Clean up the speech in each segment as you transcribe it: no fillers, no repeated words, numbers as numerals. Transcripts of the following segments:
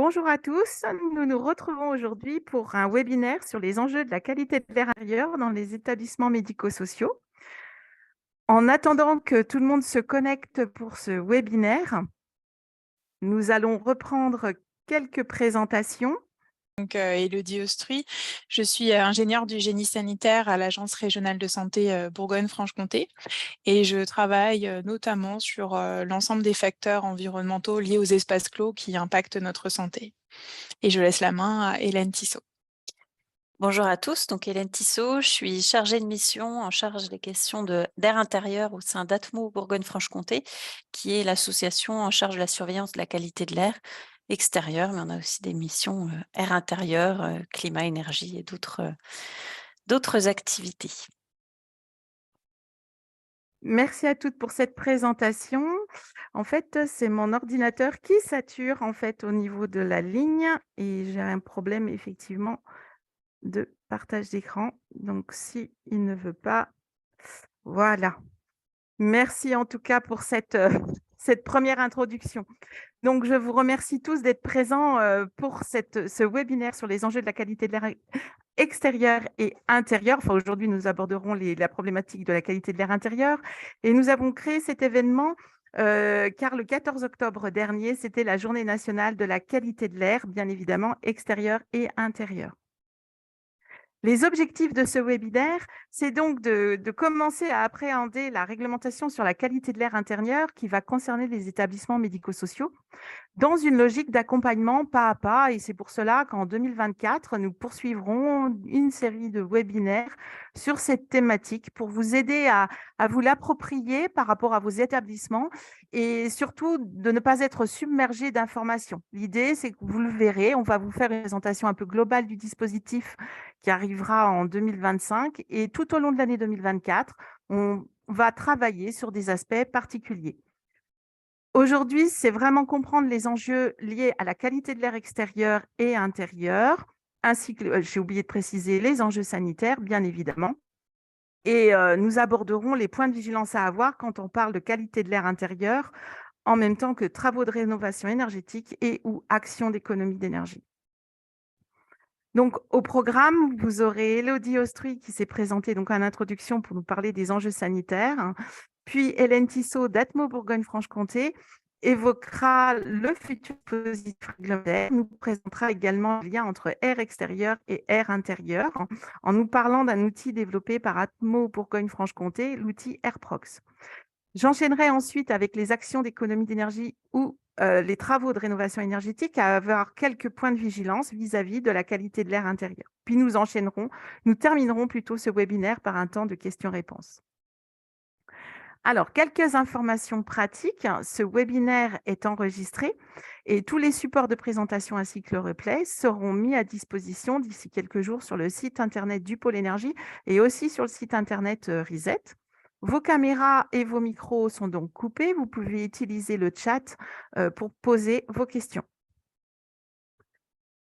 Bonjour à tous, nous nous retrouvons aujourd'hui pour un webinaire sur les enjeux de la qualité de l'air ailleurs dans les établissements médico-sociaux. En attendant que tout le monde se connecte pour ce webinaire, nous allons reprendre quelques présentations. Élodie Austruy, je suis ingénieure du génie sanitaire à l'Agence régionale de santé Bourgogne-Franche-Comté et je travaille notamment sur l'ensemble des facteurs environnementaux liés aux espaces clos qui impactent notre santé. Et je laisse la main à Hélène Tissot. Bonjour à tous, donc Hélène Tissot, je suis chargée de mission en charge des questions d'air intérieur au sein d'ATMO Bourgogne-Franche-Comté, qui est l'association en charge de la surveillance de la qualité de l'air extérieur, mais on a aussi des missions air intérieur, climat, énergie et d'autres activités. Merci à toutes pour cette présentation. En fait, c'est mon ordinateur qui sature au niveau de la ligne et j'ai un problème effectivement de partage d'écran. Donc, si il ne veut pas, voilà. Merci en tout cas pour cette première introduction. Donc, je vous remercie tous d'être présents pour ce webinaire sur les enjeux de la qualité de l'air extérieur et intérieur. Enfin, aujourd'hui, nous aborderons la problématique de la qualité de l'air intérieur. Et nous avons créé cet événement car le 14 octobre dernier, c'était la journée nationale de la qualité de l'air, bien évidemment, extérieur et intérieur. Les objectifs de ce webinaire, c'est donc de commencer à appréhender la réglementation sur la qualité de l'air intérieur qui va concerner les établissements médico-sociaux dans une logique d'accompagnement pas à pas. Et c'est pour cela qu'en 2024, nous poursuivrons une série de webinaires sur cette thématique pour vous aider à vous l'approprier par rapport à vos établissements et surtout de ne pas être submergé d'informations. L'idée, c'est que vous le verrez, on va vous faire une présentation un peu globale du dispositif qui arrivera en 2025 et tout au long de l'année 2024, on va travailler sur des aspects particuliers. Aujourd'hui, c'est vraiment comprendre les enjeux liés à la qualité de l'air extérieur et intérieur, ainsi que, j'ai oublié de préciser, les enjeux sanitaires, bien évidemment. Et nous aborderons les points de vigilance à avoir quand on parle de qualité de l'air intérieur, en même temps que travaux de rénovation énergétique et ou actions d'économie d'énergie. Donc, au programme, vous aurez Élodie Austruy qui s'est présentée donc en introduction pour nous parler des enjeux sanitaires, hein. Puis Hélène Tissot d'Atmo Bourgogne-Franche-Comté évoquera le futur dispositif réglementaire, nous présentera également le lien entre air extérieur et air intérieur, hein, en nous parlant d'un outil développé par Atmo Bourgogne-Franche-Comté, l'outil AirProx. J'enchaînerai ensuite avec les actions d'économie d'énergie ou les travaux de rénovation énergétique à avoir quelques points de vigilance vis-à-vis de la qualité de l'air intérieur. Puis nous terminerons plutôt ce webinaire par un temps de questions-réponses. Alors, quelques informations pratiques. Ce webinaire est enregistré et tous les supports de présentation ainsi que le replay seront mis à disposition d'ici quelques jours sur le site internet du Pôle Énergie et aussi sur le site internet Reset. Vos caméras et vos micros sont donc coupés. Vous pouvez utiliser le chat pour poser vos questions.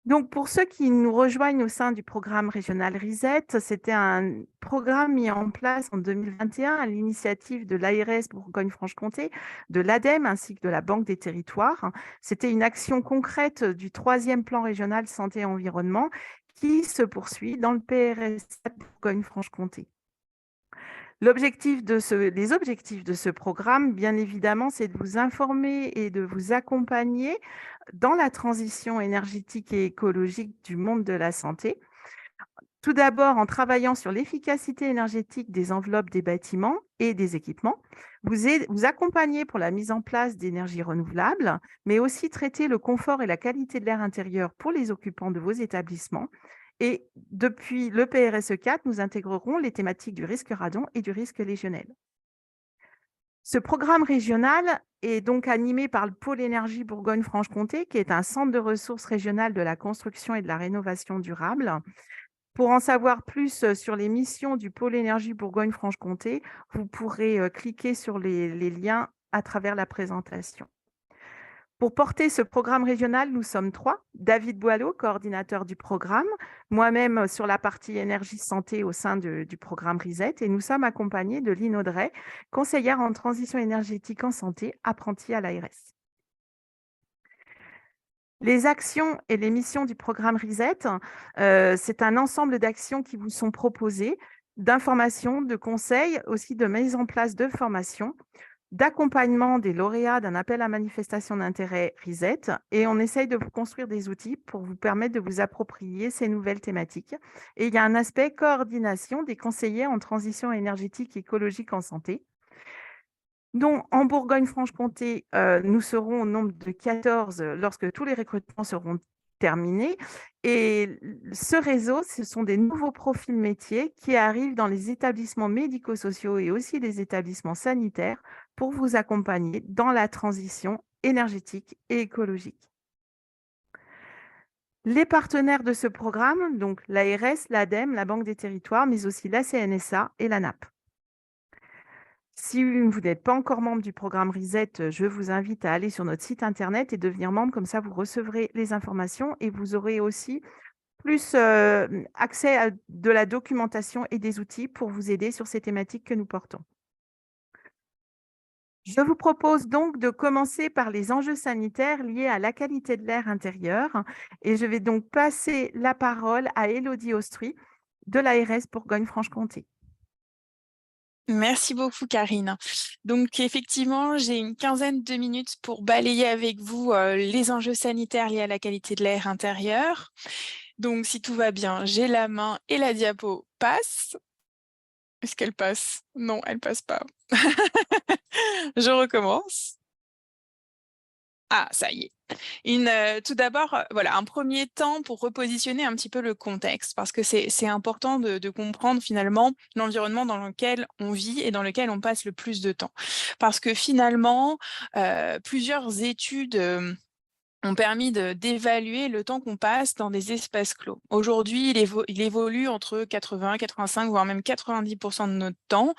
Donc, pour ceux qui nous rejoignent au sein du programme régional RESET, c'était un programme mis en place en 2021 à l'initiative de l'ARS Bourgogne-Franche-Comté, de l'ADEME ainsi que de la Banque des Territoires. C'était une action concrète du 3e plan régional santé et environnement qui se poursuit dans le PRS Bourgogne-Franche-Comté. Les objectifs de ce programme, bien évidemment, c'est de vous informer et de vous accompagner dans la transition énergétique et écologique du monde de la santé. Tout d'abord, en travaillant sur l'efficacité énergétique des enveloppes des bâtiments et des équipements, vous accompagner pour la mise en place d'énergies renouvelables, mais aussi traiter le confort et la qualité de l'air intérieur pour les occupants de vos établissements. Et depuis le PRSE 4, nous intégrerons les thématiques du risque radon et du risque légionnel. Ce programme régional est donc animé par le pôle énergie Bourgogne-Franche-Comté, qui est un centre de ressources régional de la construction et de la rénovation durable. Pour en savoir plus sur les missions du pôle énergie Bourgogne-Franche-Comté, vous pourrez cliquer sur les liens à travers la présentation. Pour porter ce programme régional, nous sommes 3. David Boileau, coordinateur du programme, moi-même sur la partie énergie santé au sein du programme RESET, et nous sommes accompagnés de Lynn Audrey, conseillère en transition énergétique en santé, apprentie à l'ARS. Les actions et les missions du programme RESET, c'est un ensemble d'actions qui vous sont proposées, d'informations, de conseils, aussi de mise en place de formations, d'accompagnement des lauréats d'un appel à manifestation d'intérêt RESET, et on essaye de vous construire des outils pour vous permettre de vous approprier ces nouvelles thématiques. Et il y a un aspect coordination des conseillers en transition énergétique et écologique en santé. Donc, en Bourgogne-Franche-Comté, nous serons au nombre de 14 lorsque tous les recrutements seront terminés. Et ce réseau, ce sont des nouveaux profils métiers qui arrivent dans les établissements médico-sociaux et aussi les établissements sanitaires pour vous accompagner dans la transition énergétique et écologique. Les partenaires de ce programme, donc l'ARS, l'ADEME, la Banque des Territoires, mais aussi la CNSA et la NAP. Si vous n'êtes pas encore membre du programme RESET, je vous invite à aller sur notre site internet et devenir membre. Comme ça, vous recevrez les informations et vous aurez aussi plus accès à de la documentation et des outils pour vous aider sur ces thématiques que nous portons. Je vous propose donc de commencer par les enjeux sanitaires liés à la qualité de l'air intérieur et je vais donc passer la parole à Élodie Austry de l'ARS Bourgogne-Franche-Comté. Merci beaucoup, Karine. Donc, effectivement, j'ai une quinzaine de minutes pour balayer avec vous les enjeux sanitaires liés à la qualité de l'air intérieur. Donc, si tout va bien, j'ai la main et la diapo passe. Est-ce qu'elle passe? Non, elle passe pas. Je recommence. Ah, ça y est. Tout d'abord, voilà, un premier temps pour repositionner un petit peu le contexte, parce que c'est important de comprendre finalement l'environnement dans lequel on vit et dans lequel on passe le plus de temps. Parce que finalement, plusieurs études ont permis d'évaluer le temps qu'on passe dans des espaces clos. Aujourd'hui, il évolue entre 80, 85, voire même 90% de notre temps,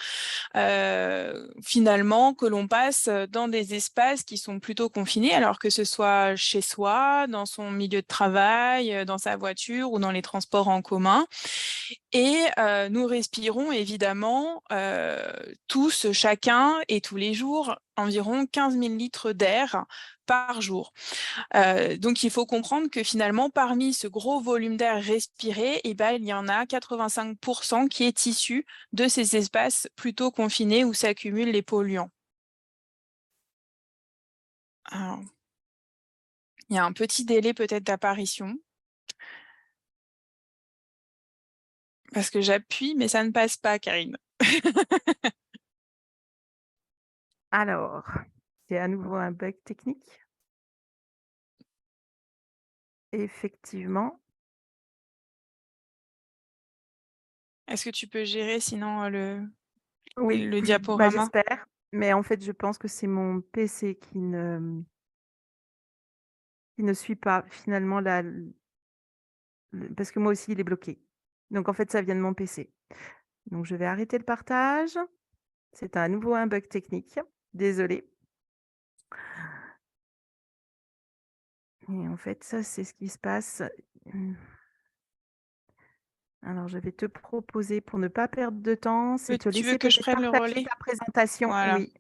finalement, que l'on passe dans des espaces qui sont plutôt confinés, alors que ce soit chez soi, dans son milieu de travail, dans sa voiture ou dans les transports en commun. Et nous respirons évidemment tous, chacun et tous les jours, environ 15 000 litres d'air par jour. Donc, il faut comprendre que finalement, parmi ce gros volume d'air respiré, il y en a 85% qui est issu de ces espaces plutôt confinés où s'accumulent les polluants. Alors, il y a un petit délai peut-être d'apparition. Parce que j'appuie, mais ça ne passe pas, Karine. Alors, c'est à nouveau un bug technique. Effectivement. Est-ce que tu peux gérer sinon le Oui, diaporama? j'espère. Mais en fait, je pense que c'est mon PC qui ne suit pas finalement parce que moi aussi, il est bloqué. Donc en fait, ça vient de mon PC. Donc je vais arrêter le partage. C'est à nouveau un bug technique. Désolée. Et en fait, ça, c'est ce qui se passe. Alors, je vais te proposer, pour ne pas perdre de temps, c'est te Tu veux laisser que je peut-être prenne le partager relais? ta présentation. Voilà. Oui,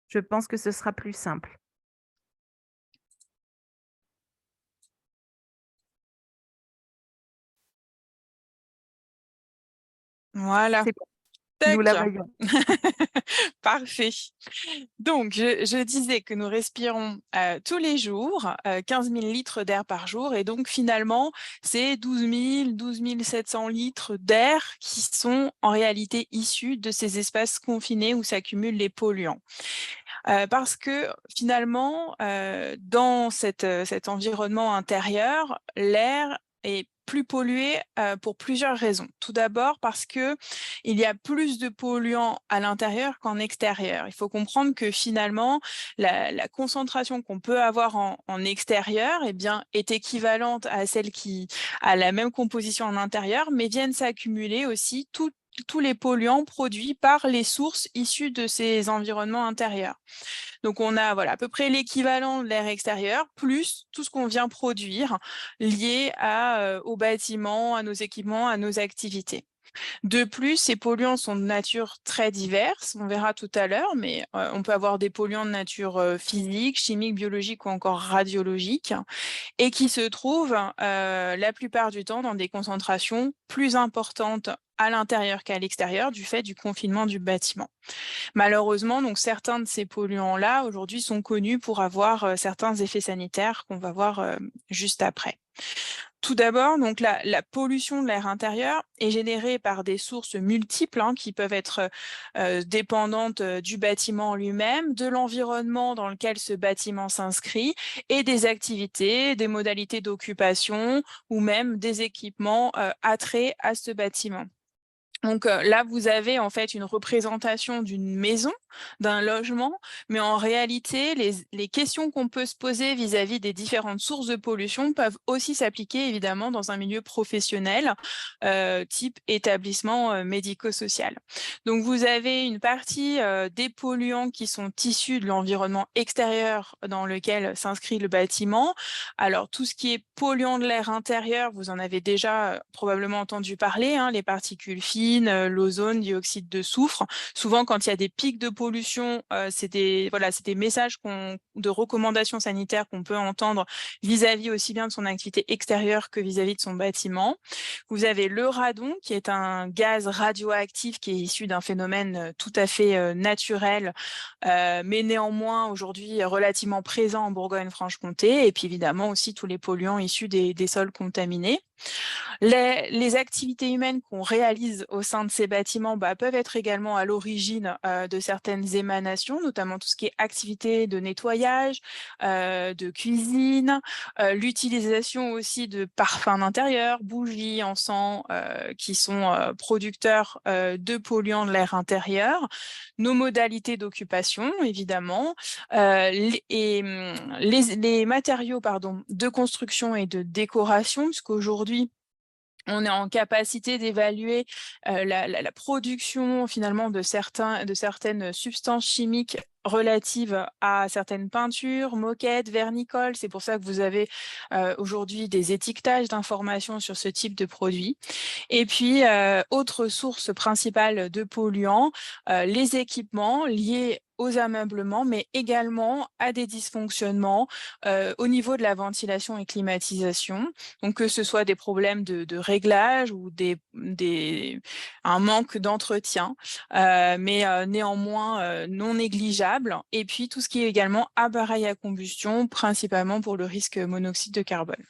je pense que ce sera plus simple. Voilà. C'est bon, nous la Tac. voyons. Parfait. Donc, je disais que nous respirons tous les jours 15 000 litres d'air par jour. Et donc, finalement, c'est 12 700 litres d'air qui sont en réalité issus de ces espaces confinés où s'accumulent les polluants. Parce que finalement, dans cet environnement intérieur, l'air est plus pollué pour plusieurs raisons. Tout d'abord parce que il y a plus de polluants à l'intérieur qu'en extérieur. Il faut comprendre que finalement, la concentration qu'on peut avoir en extérieur est équivalente à celle qui a la même composition en intérieur, mais viennent s'accumuler aussi tous les polluants produits par les sources issues de ces environnements intérieurs. Donc, on a à peu près l'équivalent de l'air extérieur, plus tout ce qu'on vient produire lié aux bâtiments, à nos équipements, à nos activités. De plus, ces polluants sont de nature très diverse, on verra tout à l'heure, mais on peut avoir des polluants de nature physique, chimique, biologique ou encore radiologique, et qui se trouvent la plupart du temps dans des concentrations plus importantes à l'intérieur qu'à l'extérieur du fait du confinement du bâtiment. Malheureusement, donc certains de ces polluants-là aujourd'hui sont connus pour avoir certains effets sanitaires qu'on va voir juste après. Tout d'abord, donc la pollution de l'air intérieur est générée par des sources multiples qui peuvent être dépendantes du bâtiment lui-même, de l'environnement dans lequel ce bâtiment s'inscrit et des activités, des modalités d'occupation ou même des équipements attraits à ce bâtiment. Donc là, vous avez en fait une représentation d'une maison, d'un logement, mais en réalité, les questions qu'on peut se poser vis-à-vis des différentes sources de pollution peuvent aussi s'appliquer évidemment dans un milieu professionnel, type établissement médico-social. Donc vous avez une partie des polluants qui sont issus de l'environnement extérieur dans lequel s'inscrit le bâtiment. Alors tout ce qui est polluant de l'air intérieur, vous en avez déjà probablement entendu parler, les particules fines, l'ozone, dioxyde de soufre. Souvent, quand il y a des pics de pollution, c'est des messages de recommandations sanitaires qu'on peut entendre vis-à-vis aussi bien de son activité extérieure que vis-à-vis de son bâtiment. Vous avez le radon, qui est un gaz radioactif qui est issu d'un phénomène tout à fait naturel, mais néanmoins aujourd'hui relativement présent en Bourgogne-Franche-Comté. Et puis évidemment aussi tous les polluants issus des sols contaminés. Les activités humaines qu'on réalise au sein de ces bâtiments peuvent être également à l'origine de certaines émanations, notamment tout ce qui est activité de nettoyage, de cuisine, l'utilisation aussi de parfums d'intérieur, bougies, encens, qui sont producteurs de polluants de l'air intérieur, nos modalités d'occupation, évidemment, les matériaux de construction et de décoration, puisqu'aujourd'hui, on est en capacité d'évaluer la production finalement de certaines substances chimiques relatives à certaines peintures, moquettes, vernicoles. C'est pour ça que vous avez aujourd'hui des étiquetages d'informations sur ce type de produits. Et puis, autre source principale de polluants, les équipements liés aux ameublements, mais également à des dysfonctionnements au niveau de la ventilation et climatisation. Donc, que ce soit des problèmes de réglage ou un manque d'entretien, mais néanmoins non négligeable. Et puis, tout ce qui est également appareil à combustion, principalement pour le risque monoxyde de carbone.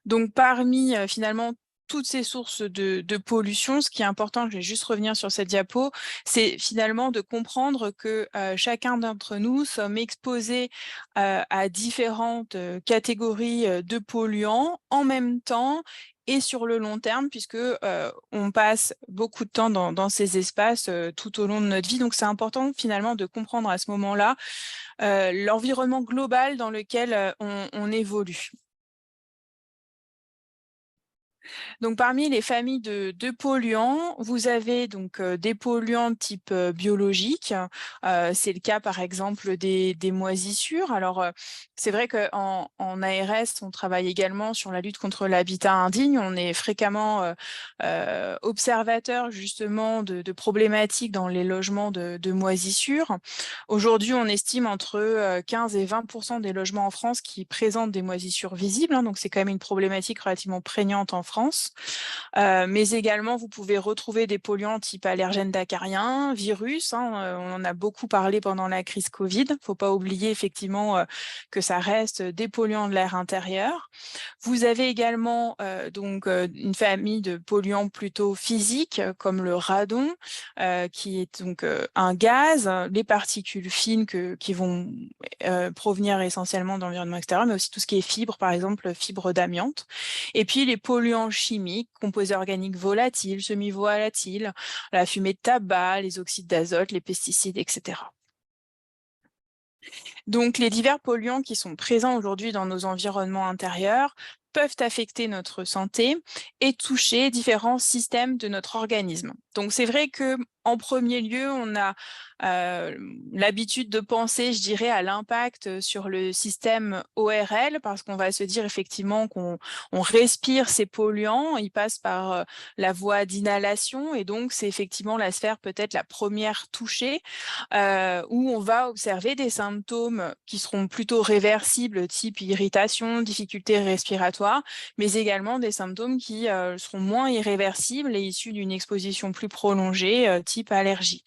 Donc, parmi finalement toutes ces sources de pollution, ce qui est important, je vais juste revenir sur cette diapo, c'est finalement de comprendre que chacun d'entre nous sommes exposés à différentes catégories de polluants en même temps et sur le long terme, puisque on passe beaucoup de temps dans ces espaces tout au long de notre vie. Donc, c'est important finalement de comprendre à ce moment-là l'environnement global dans lequel on évolue. Donc, parmi les familles de polluants, vous avez donc des polluants de type biologique. C'est le cas, par exemple, des moisissures. Alors, c'est vrai qu'en ARS, on travaille également sur la lutte contre l'habitat indigne. On est fréquemment observateur, justement, de problématiques dans les logements de moisissures. Aujourd'hui, on estime entre 15 et 20% des logements en France qui présentent des moisissures visibles. Donc, c'est quand même une problématique relativement prégnante en France. Mais également, vous pouvez retrouver des polluants type allergènes d'acariens, virus. On en a beaucoup parlé pendant la crise Covid. Il ne faut pas oublier effectivement que ça reste des polluants de l'air intérieur. Vous avez également une famille de polluants plutôt physiques comme le radon, qui est donc un gaz, les particules fines qui vont provenir essentiellement d'environnement extérieur, mais aussi tout ce qui est fibres, par exemple fibres d'amiante. Et puis les polluants chimiques, composés organiques volatiles, semi-volatiles, la fumée de tabac, les oxydes d'azote, les pesticides, etc. Donc les divers polluants qui sont présents aujourd'hui dans nos environnements intérieurs peuvent affecter notre santé et toucher différents systèmes de notre organisme. Donc c'est vrai que en premier lieu, on a l'habitude de penser, je dirais, à l'impact sur le système ORL, parce qu'on va se dire effectivement qu'on respire ces polluants, ils passent par la voie d'inhalation, et donc c'est effectivement la sphère peut-être la première touchée, où on va observer des symptômes qui seront plutôt réversibles, type irritation, difficultés respiratoires, mais également des symptômes qui seront moins irréversibles et issus d'une exposition plus prolongée, type allergie.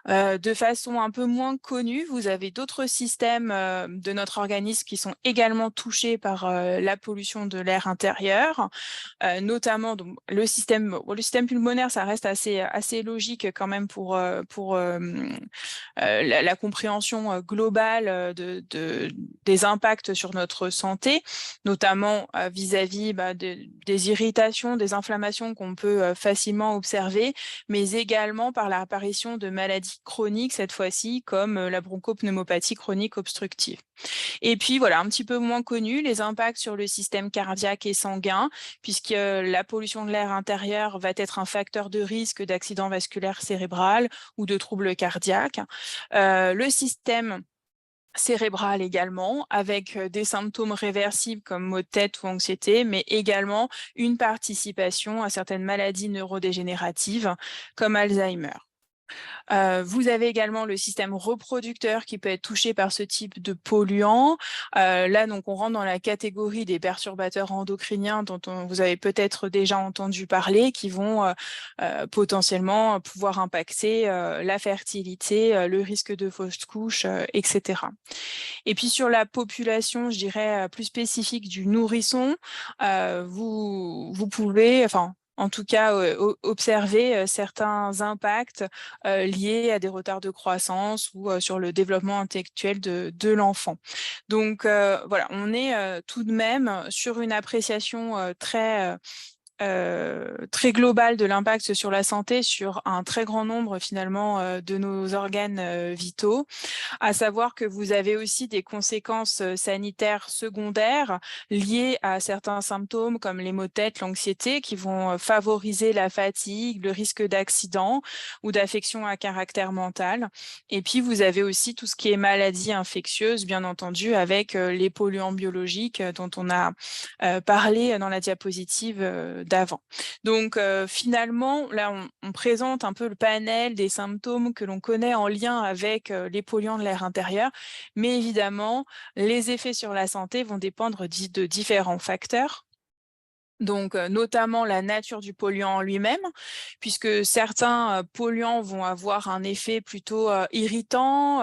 De façon un peu moins connue, vous avez d'autres systèmes de notre organisme qui sont également touchés par la pollution de l'air intérieur, notamment donc, le système pulmonaire, ça reste assez logique quand même pour la compréhension globale des impacts sur notre santé, notamment vis-à-vis des irritations, des inflammations qu'on peut facilement observer, mais également par l'apparition de maladies chroniques cette fois-ci, comme la bronchopneumopathie chronique obstructive. Et puis voilà, un petit peu moins connu, les impacts sur le système cardiaque et sanguin, puisque la pollution de l'air intérieur va être un facteur de risque d'accident vasculaire cérébral ou de troubles cardiaques. Le système cérébral également, avec des symptômes réversibles comme maux de tête ou anxiété, mais également une participation à certaines maladies neurodégénératives comme Alzheimer. Vous avez également le système reproducteur qui peut être touché par ce type de polluants. Là, donc, on rentre dans la catégorie des perturbateurs endocriniens dont vous avez peut-être déjà entendu parler, qui vont potentiellement pouvoir impacter la fertilité, le risque de fausse couche, etc. Et puis sur la population, je dirais, plus spécifique du nourrisson, vous pouvez, enfin, en tout cas, observer certains impacts liés à des retards de croissance ou sur le développement intellectuel de l'enfant. Donc voilà, on est tout de même sur une appréciation très global de l'impact sur la santé sur un très grand nombre finalement de nos organes vitaux, à savoir que vous avez aussi des conséquences sanitaires secondaires liées à certains symptômes comme les maux de tête, l'anxiété, qui vont favoriser la fatigue, le risque d'accident ou d'affection à caractère mental. Et puis vous avez aussi tout ce qui est maladies infectieuses, bien entendu, avec les polluants biologiques dont on a parlé dans la diapositive d'avant. Donc finalement, là, on présente un peu le panel des symptômes que l'on connaît en lien avec les polluants de l'air intérieur, mais évidemment, les effets sur la santé vont dépendre de différents facteurs. Donc, notamment la nature du polluant en lui-même, puisque certains polluants vont avoir un effet plutôt irritant,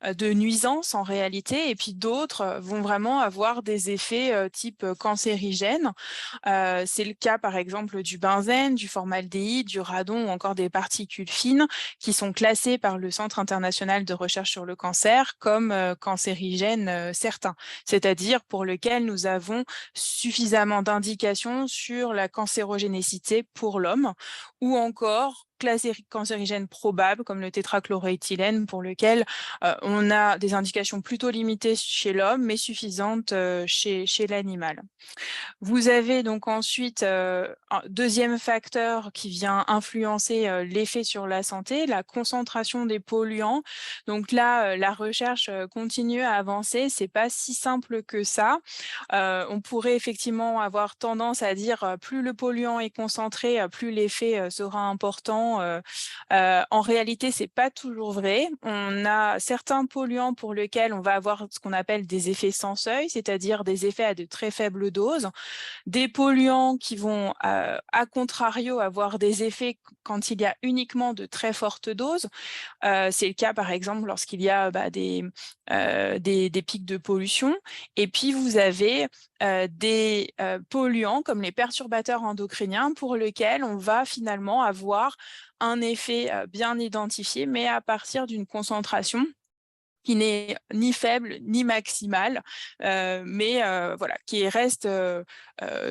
de nuisance en réalité, et puis d'autres vont vraiment avoir des effets type cancérigène. C'est le cas par exemple du benzène, du formaldéhyde, du radon ou encore des particules fines qui sont classées par le Centre international de recherche sur le cancer comme cancérigènes certains, c'est-à-dire pour lesquels nous avons suffisamment d'indications sur la cancérogénicité pour l'homme, ou encore classés cancérigènes probables comme le tétrachloroéthylène pour lequel on a des indications plutôt limitées chez l'homme mais suffisantes chez l'animal. Vous avez donc ensuite un deuxième facteur qui vient influencer l'effet sur la santé, la concentration des polluants. Donc là, la recherche continue à avancer, c'est pas si simple que ça. On pourrait effectivement avoir tendance à dire plus le polluant est concentré, plus l'effet sera important. En réalité, c'est pas toujours vrai. On a certains polluants pour lesquels on va avoir ce qu'on appelle des effets sans seuil, c'est-à-dire des effets à de très faibles doses. Des polluants qui vont, à contrario, avoir des effets quand il y a uniquement de très fortes doses. C'est le cas, par exemple, lorsqu'il y a des pics de pollution. Et puis, vous avez des polluants comme les perturbateurs endocriniens pour lesquels on va finalement avoir un effet bien identifié, mais à partir d'une concentration qui n'est ni faible ni maximale, mais voilà, qui reste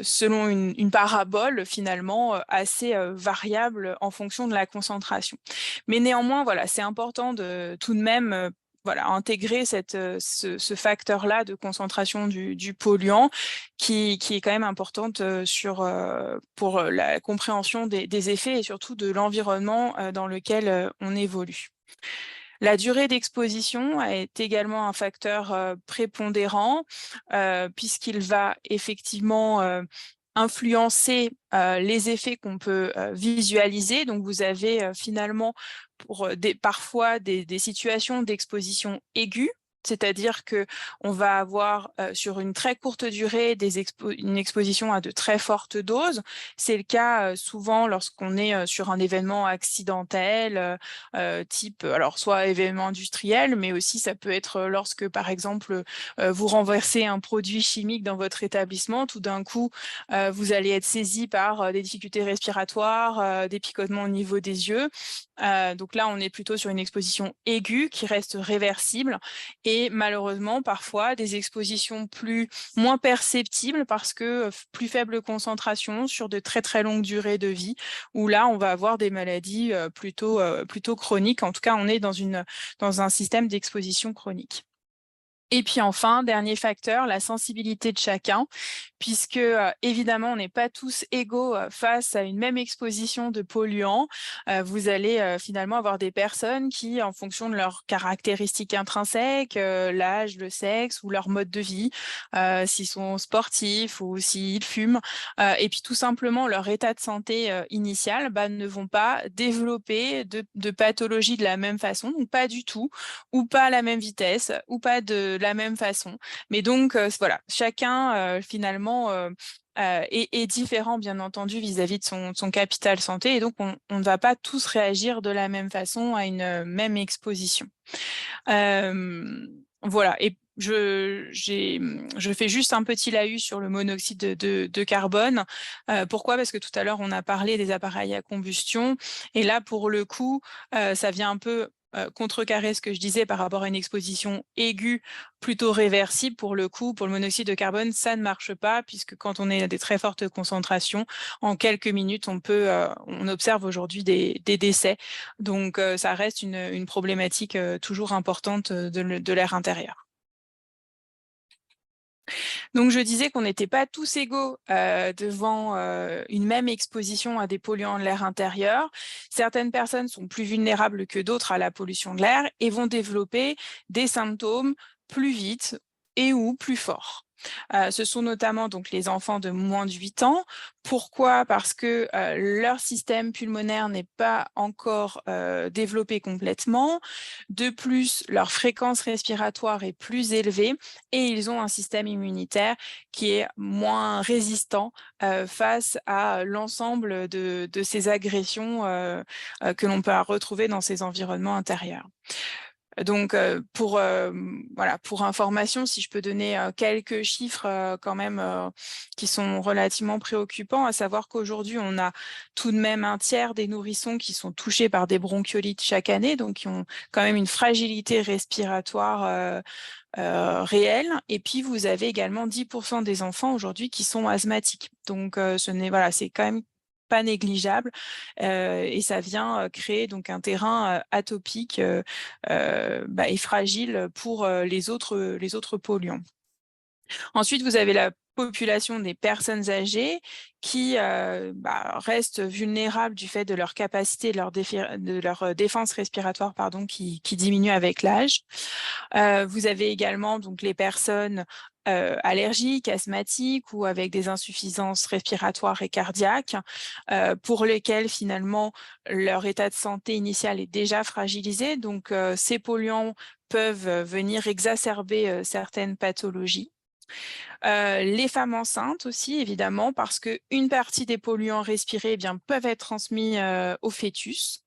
selon une parabole finalement assez variable en fonction de la concentration. Mais néanmoins, voilà, c'est important de tout de même voilà, intégrer ce facteur-là de concentration du polluant qui est quand même importante pour la compréhension des effets et surtout de l'environnement dans lequel on évolue. La durée d'exposition est également un facteur prépondérant puisqu'il va effectivement influencer les effets qu'on peut visualiser. Donc, vous avez finalement parfois des situations d'exposition aiguë, c'est-à-dire qu'on va avoir sur une très courte durée une exposition à de très fortes doses. C'est le cas souvent lorsqu'on est sur un événement accidentel, type, alors soit événement industriel, mais aussi ça peut être lorsque, par exemple, vous renversez un produit chimique dans votre établissement, tout d'un coup, vous allez être saisi par des difficultés respiratoires, des picotements au niveau des yeux. Donc là, on est plutôt sur une exposition aiguë qui reste réversible et malheureusement, parfois, des expositions moins perceptibles parce que plus faible concentration sur de très très longues durées de vie, où là, on va avoir des maladies plutôt chroniques. En tout cas, on est dans un système d'exposition chronique. Et puis enfin, dernier facteur, la sensibilité de chacun, puisque évidemment, on n'est pas tous égaux face à une même exposition de polluants. Vous allez finalement avoir des personnes qui, en fonction de leurs caractéristiques intrinsèques, l'âge, le sexe ou leur mode de vie, s'ils sont sportifs ou s'ils fument, et puis tout simplement leur état de santé initial, ne vont pas développer de pathologie de la même façon, donc pas du tout, ou pas à la même vitesse, ou pas de la même façon. Mais donc, voilà, chacun, finalement, est différent, bien entendu, vis-à-vis de son capital santé. Et donc, on ne va pas tous réagir de la même façon à une même exposition. Voilà. Et je fais juste un petit laïus sur le monoxyde de carbone. Pourquoi? Parce que tout à l'heure, on a parlé des appareils à combustion. Et là, pour le coup, ça vient un peu contrecarrer ce que je disais par rapport à une exposition aiguë plutôt réversible. Pour le coup, pour le monoxyde de carbone, ça ne marche pas puisque quand on est à des très fortes concentrations, en quelques minutes, on observe aujourd'hui des décès. Donc, ça reste une problématique toujours importante de l'air intérieur. Donc, je disais qu'on n'était pas tous égaux devant une même exposition à des polluants de l'air intérieur. Certaines personnes sont plus vulnérables que d'autres à la pollution de l'air et vont développer des symptômes plus vite et ou plus forts. Ce sont notamment donc les enfants de moins de 8 ans. Pourquoi? Parce que leur système pulmonaire n'est pas encore développé complètement. De plus, leur fréquence respiratoire est plus élevée et ils ont un système immunitaire qui est moins résistant face à l'ensemble de ces agressions que l'on peut retrouver dans ces environnements intérieurs. Donc, pour information, si je peux donner quelques chiffres quand même qui sont relativement préoccupants, à savoir qu'aujourd'hui, on a tout de même un tiers des nourrissons qui sont touchés par des bronchiolites chaque année, donc qui ont quand même une fragilité respiratoire réelle. Et puis, vous avez également 10% des enfants aujourd'hui qui sont asthmatiques. Donc, c'est quand même pas négligeable et ça vient créer donc un terrain atopique et fragile pour les autres polluants. Ensuite, vous avez la population des personnes âgées qui restent vulnérables du fait de leur capacité, de leur défense respiratoire qui diminue avec l'âge. Vous avez également donc les personnes allergiques, asthmatiques ou avec des insuffisances respiratoires et cardiaques pour lesquelles finalement leur état de santé initial est déjà fragilisé. Donc ces polluants peuvent venir exacerber certaines pathologies. Les femmes enceintes aussi, évidemment, parce qu'une partie des polluants respirés peuvent être transmis au fœtus.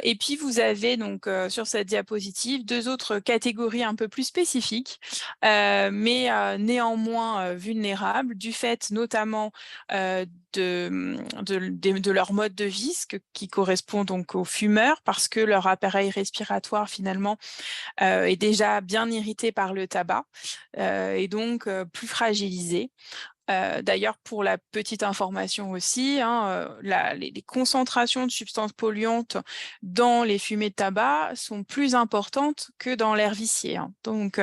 Et puis, vous avez donc sur cette diapositive 2 autres catégories un peu plus spécifiques, mais néanmoins vulnérables, du fait notamment de leur mode de vie, qui correspond donc aux fumeurs, parce que leur appareil respiratoire, finalement, est déjà bien irrité par le tabac et donc plus fragilisé. D'ailleurs, pour la petite information aussi, hein, les concentrations de substances polluantes dans les fumées de tabac sont plus importantes que dans l'air vicié, hein. Donc,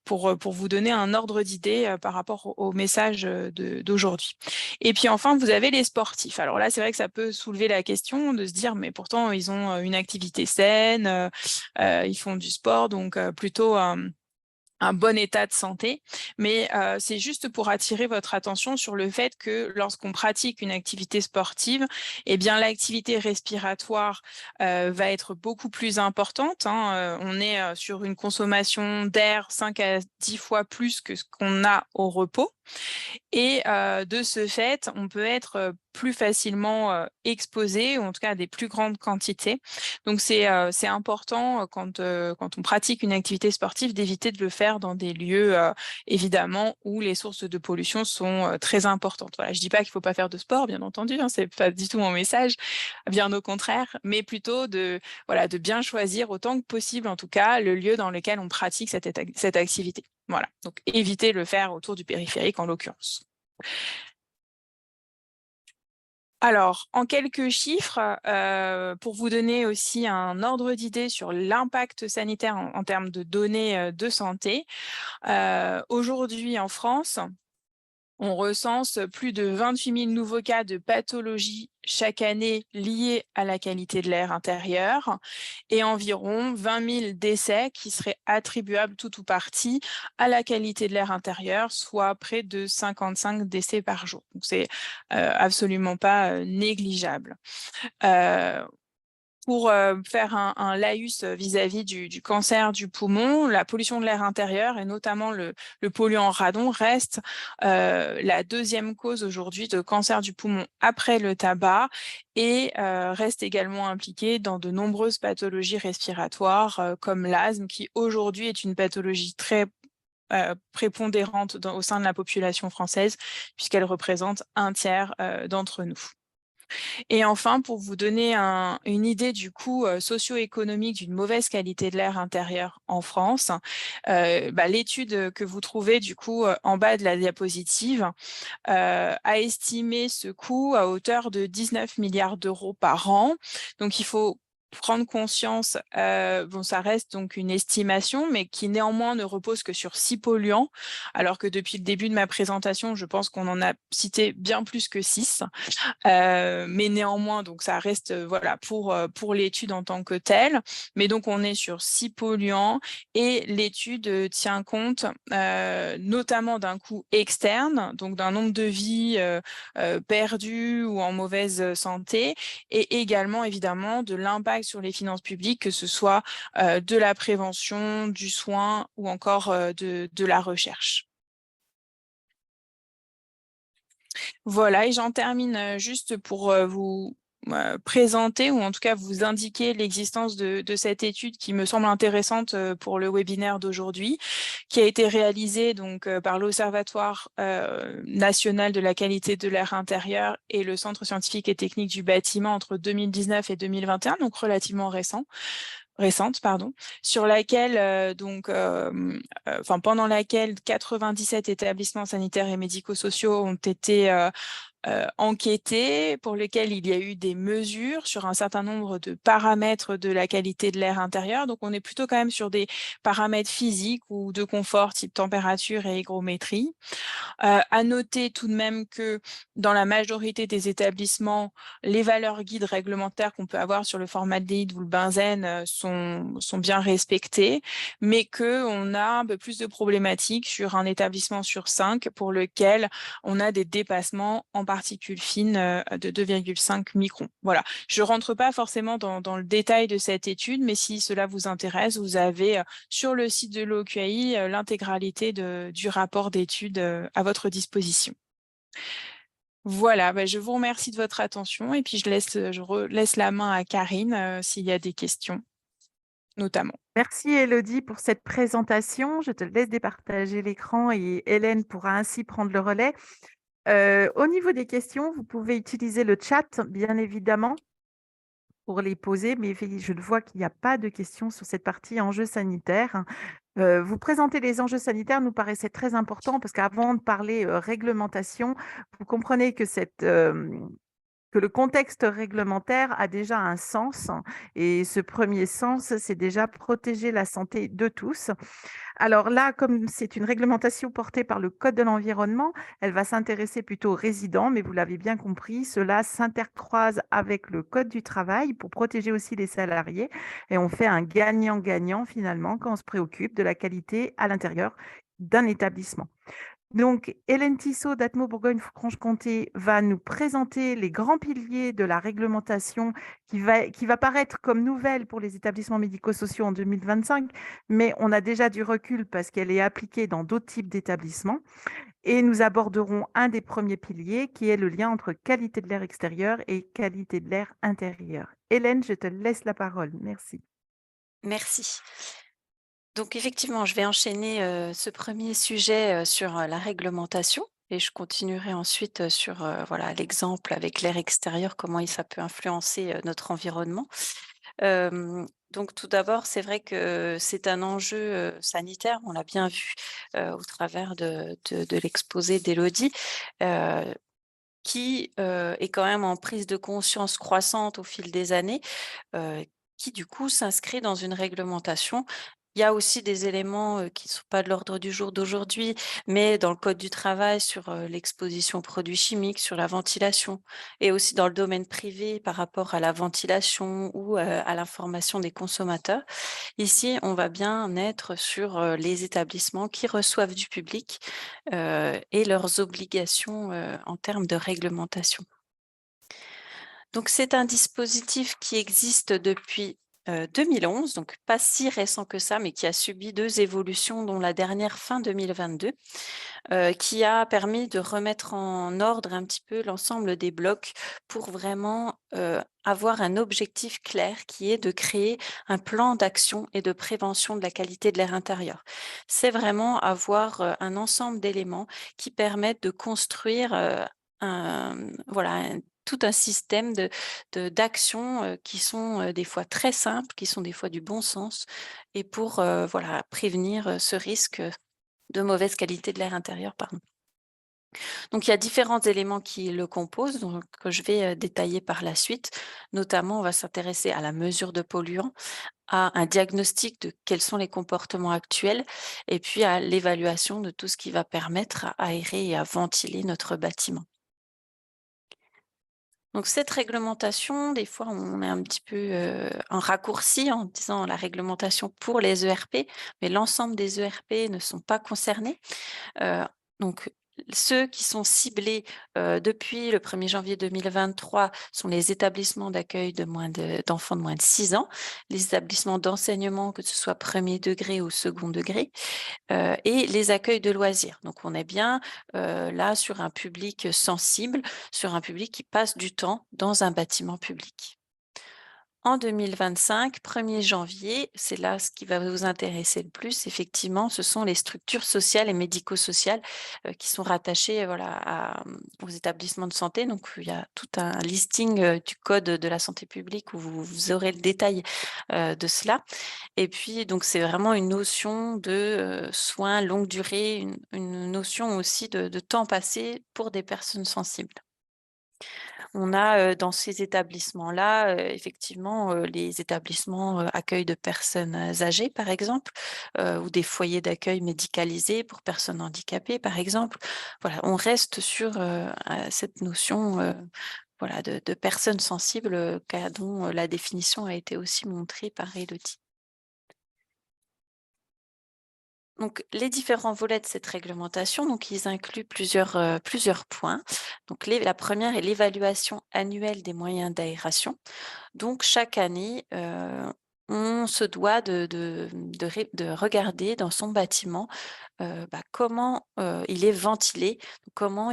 pour vous donner un ordre d'idée par rapport au message d'aujourd'hui. Et puis enfin, vous avez les sportifs. Alors là, c'est vrai que ça peut soulever la question de se dire, mais pourtant, ils ont une activité saine, ils font du sport, donc plutôt un bon état de santé, mais c'est juste pour attirer votre attention sur le fait que lorsqu'on pratique une activité sportive, eh bien l'activité respiratoire va être beaucoup plus importante, hein. On est sur une consommation d'air 5 à 10 fois plus que ce qu'on a au repos. Et de ce fait, on peut être plus facilement exposé, ou en tout cas à des plus grandes quantités. Donc c'est important quand on pratique une activité sportive d'éviter de le faire dans des lieux évidemment où les sources de pollution sont très importantes. Voilà, je dis pas qu'il faut pas faire de sport, bien entendu, hein, c'est pas du tout mon message, bien au contraire, mais plutôt de bien choisir autant que possible, en tout cas, le lieu dans lequel on pratique cette activité. Voilà, donc évitez de le faire autour du périphérique en l'occurrence. Alors, en quelques chiffres, pour vous donner aussi un ordre d'idée sur l'impact sanitaire en termes de données de santé, aujourd'hui en France, on recense plus de 28 000 nouveaux cas de pathologie chaque année liés à la qualité de l'air intérieur et environ 20 000 décès qui seraient attribuables tout ou partie à la qualité de l'air intérieur, soit près de 55 décès par jour. Donc, c'est absolument pas négligeable. Pour faire un laïus vis-à-vis du cancer du poumon, la pollution de l'air intérieur et notamment le polluant radon reste la deuxième cause aujourd'hui de cancer du poumon après le tabac et reste également impliqué dans de nombreuses pathologies respiratoires comme l'asthme qui aujourd'hui est une pathologie très prépondérante au sein de la population française puisqu'elle représente un tiers d'entre nous. Et enfin, pour vous donner une idée du coût socio-économique d'une mauvaise qualité de l'air intérieur en France, l'étude que vous trouvez du coup en bas de la diapositive a estimé ce coût à hauteur de 19 milliards d'euros par an. Donc, il faut prendre conscience, ça reste donc une estimation, mais qui néanmoins ne repose que sur 6 polluants, alors que depuis le début de ma présentation, je pense qu'on en a cité bien plus que 6. Mais néanmoins, donc ça reste pour l'étude en tant que telle. Mais donc on est sur 6 polluants et l'étude tient compte notamment d'un coût externe, donc d'un nombre de vies perdues ou en mauvaise santé, et également évidemment de l'impact sur les finances publiques, que ce soit de la prévention, du soin ou encore de la recherche. Voilà, et j'en termine juste pour vous présenter ou en tout cas vous indiquer l'existence de cette étude qui me semble intéressante pour le webinaire d'aujourd'hui, qui a été réalisée donc par l'Observatoire national de la qualité de l'air intérieur et le Centre scientifique et technique du bâtiment entre 2019 et 2021, donc relativement récente, sur laquelle pendant laquelle 97 établissements sanitaires et médico-sociaux ont été enquêtés, pour lesquels il y a eu des mesures sur un certain nombre de paramètres de la qualité de l'air intérieur. Donc, on est plutôt quand même sur des paramètres physiques ou de confort, type température et hygrométrie. À noter tout de même que dans la majorité des établissements, les valeurs guides réglementaires qu'on peut avoir sur le formaldéhyde ou le benzène sont bien respectées, mais qu'on a un peu plus de problématiques sur un établissement sur 5 pour lequel on a des dépassements en particules fines de 2,5 microns. Voilà, je ne rentre pas forcément dans le détail de cette étude, mais si cela vous intéresse, vous avez sur le site de l'OQAI l'intégralité du rapport d'étude à votre disposition. Voilà, je vous remercie de votre attention et puis je laisse la main à Karine s'il y a des questions, notamment. Merci Élodie pour cette présentation. Je te laisse départager l'écran et Hélène pourra ainsi prendre le relais. Au niveau des questions, vous pouvez utiliser le chat, bien évidemment, pour les poser, mais je vois qu'il n'y a pas de questions sur cette partie enjeux sanitaires. Vous présenter les enjeux sanitaires nous paraissait très important parce qu'avant de parler, réglementation, vous comprenez que que le contexte réglementaire a déjà un sens et ce premier sens, c'est déjà protéger la santé de tous. Alors là, comme c'est une réglementation portée par le code de l'environnement, elle va s'intéresser plutôt aux résidents, mais vous l'avez bien compris, cela s'intercroise avec le code du travail pour protéger aussi les salariés et on fait un gagnant-gagnant finalement quand on se préoccupe de la qualité à l'intérieur d'un établissement. Donc, Hélène Tissot d'Atmo Bourgogne-Franche-Comté va nous présenter les grands piliers de la réglementation qui va paraître comme nouvelle pour les établissements médico-sociaux en 2025, mais on a déjà du recul parce qu'elle est appliquée dans d'autres types d'établissements. Et nous aborderons un des premiers piliers qui est le lien entre qualité de l'air extérieur et qualité de l'air intérieur. Hélène, je te laisse la parole. Merci. Merci. Donc effectivement, je vais enchaîner ce premier sujet sur la réglementation et je continuerai ensuite sur voilà, l'exemple avec l'air extérieur, comment ça peut influencer notre environnement. Donc tout d'abord, c'est vrai que c'est un enjeu sanitaire, on l'a bien vu au travers de l'exposé d'Élodie, qui est quand même en prise de conscience croissante au fil des années, qui du coup s'inscrit dans une réglementation. Il y a aussi des éléments, qui ne sont pas de l'ordre du jour d'aujourd'hui, mais dans le code du travail sur, l'exposition aux produits chimiques, sur la ventilation et aussi dans le domaine privé par rapport à la ventilation ou, à l'information des consommateurs. Ici, on va bien être sur, les établissements qui reçoivent du public, et leurs obligations, en termes de réglementation. Donc c'est un dispositif qui existe depuis, 2011, donc pas si récent que ça, mais qui a subi 2 évolutions, dont la dernière fin 2022, qui a permis de remettre en ordre un petit peu l'ensemble des blocs pour vraiment, avoir un objectif clair qui est de créer un plan d'action et de prévention de la qualité de l'air intérieur. C'est vraiment avoir, un ensemble d'éléments qui permettent de construire, voilà, tout un système d'actions, qui sont, des fois très simples, qui sont des fois du bon sens et pour, voilà, prévenir, ce risque, de mauvaise qualité de l'air intérieur, pardon. Donc il y a différents éléments qui le composent, donc que je vais, détailler par la suite. Notamment, on va s'intéresser à la mesure de polluants, à un diagnostic de quels sont les comportements actuels et puis à l'évaluation de tout ce qui va permettre à aérer et à ventiler notre bâtiment. Donc cette réglementation, des fois, on est un petit peu, en raccourci en disant la réglementation pour les ERP, mais l'ensemble des ERP ne sont pas concernés. Heu, donc ceux qui sont ciblés, depuis le 1er janvier 2023 sont les établissements d'accueil d'enfants de moins de 6 ans, les établissements d'enseignement, que ce soit 1er degré ou second degré, et les accueils de loisirs. Donc on est bien, là sur un public sensible, sur un public qui passe du temps dans un bâtiment public. En 2025, 1er janvier, c'est là ce qui va vous intéresser le plus, effectivement, ce sont les structures sociales et médico-sociales, qui sont rattachées, voilà, aux établissements de santé. Donc il y a tout un listing, du code de la santé publique où vous aurez le détail, de cela. Et puis donc c'est vraiment une notion de, soins longue durée, une notion aussi de temps passé pour des personnes sensibles. On a, dans ces établissements-là, effectivement, les établissements, accueil de personnes, âgées, par exemple, ou des foyers d'accueil médicalisés pour personnes handicapées, par exemple. Voilà, on reste sur, cette notion, voilà, de personnes sensibles, dont la définition a été aussi montrée par Élodie. Donc, les différents volets de cette réglementation, donc ils incluent plusieurs points. Donc, la première est l'évaluation annuelle des moyens d'aération. Donc, chaque année, on se doit de regarder dans son bâtiment comment il est ventilé, comment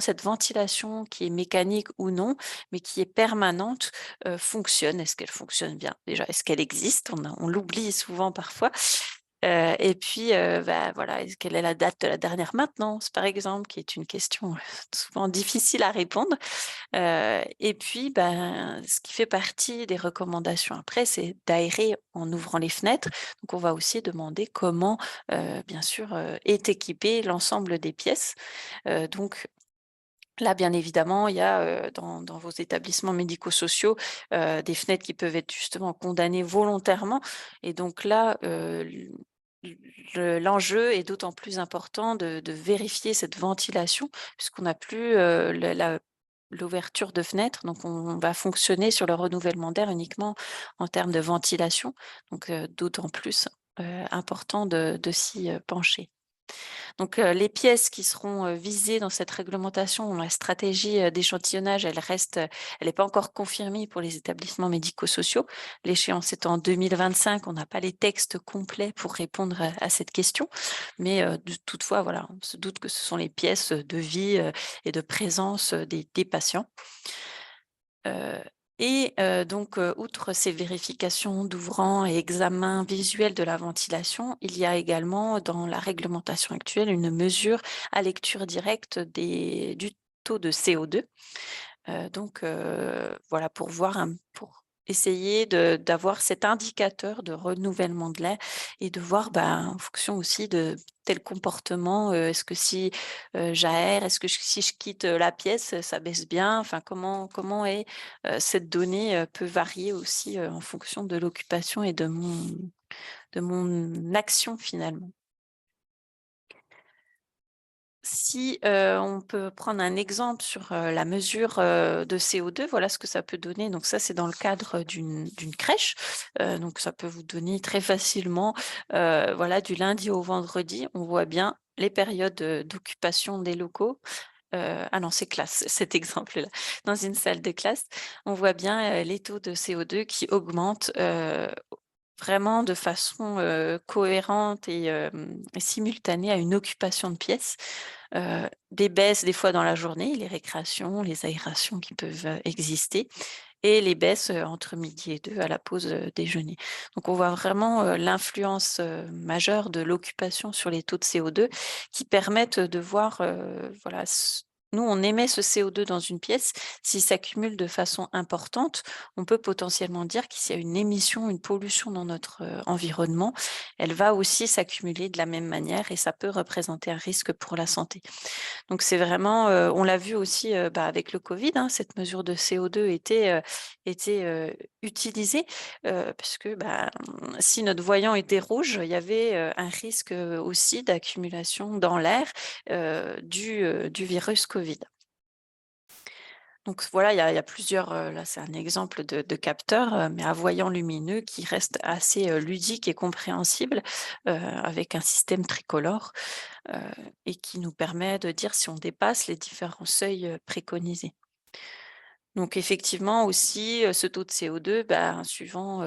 cette ventilation qui est mécanique ou non, mais qui est permanente, fonctionne. Est-ce qu'elle fonctionne bien? Déjà, est-ce qu'elle existe? On l'oublie souvent parfois. Et puis, voilà, quelle est la date de la dernière maintenance, par exemple, qui est une question souvent difficile à répondre. Et puis, ce qui fait partie des recommandations après, c'est d'aérer en ouvrant les fenêtres. Donc, on va aussi demander comment, bien sûr, est équipé l'ensemble des pièces. Donc là, bien évidemment, il y a, dans vos établissements médico-sociaux, des fenêtres qui peuvent être justement condamnées volontairement et donc là, l'enjeu est d'autant plus important de vérifier cette ventilation puisqu'on n'a plus, l'ouverture de fenêtres, donc on va fonctionner sur le renouvellement d'air uniquement en termes de ventilation, donc d'autant plus, important de s'y, pencher. Donc, les pièces qui seront, visées dans cette réglementation, la stratégie, d'échantillonnage, elle est pas encore confirmée pour les établissements médico-sociaux. L'échéance est en 2025, on n'a pas les textes complets pour répondre à cette question, mais, toutefois, voilà, on se doute que ce sont les pièces, de vie, et de présence, des patients. Heu donc, outre ces vérifications d'ouvrants et examens visuels de la ventilation, il y a également dans la réglementation actuelle une mesure à lecture directe du taux de CO2. Voilà pour essayer d'avoir cet indicateur de renouvellement de l'air et de voir, en fonction aussi de tel comportement, est-ce que si, j'aère, est-ce que si je quitte, la pièce, ça baisse bien? Enfin, comment est, cette donnée, peut varier aussi, en fonction de l'occupation et de mon action finalement. Si, on peut prendre un exemple sur, la mesure, de CO2, voilà ce que ça peut donner. Donc ça, c'est dans le cadre, d'une crèche. Donc ça peut vous donner très facilement, voilà, du lundi au vendredi, on voit bien les périodes, d'occupation des locaux. Ah non, c'est classe, cet exemple-là. Dans une salle de classe, on voit bien, les taux de CO2 qui augmentent, vraiment de façon, cohérente et simultanée à une occupation de pièce. Des baisses des fois dans la journée, les récréations, les aérations qui peuvent, exister et les baisses, entre midi et 2 à la pause, déjeuner. Donc on voit vraiment, l'influence, majeure de l'occupation sur les taux de CO2 qui permettent, de voir, voilà, nous on émet ce CO2 dans une pièce, s'il s'accumule de façon importante, on peut potentiellement dire qu'il y a une émission, une pollution dans notre, environnement, elle va aussi s'accumuler de la même manière et ça peut représenter un risque pour la santé. Donc c'est vraiment, on l'a vu aussi, avec le Covid, hein, cette mesure de CO2 était utilisée, puisque, si notre voyant était rouge, il y avait, un risque, aussi d'accumulation dans l'air, du virus Covid. Donc voilà, il y a plusieurs, là c'est un exemple de capteurs, mais à voyant lumineux qui reste assez, ludique et compréhensible, avec un système tricolore, heu et qui nous permet de dire si on dépasse les différents seuils, préconisés. Donc effectivement aussi, ce taux de CO2, suivant,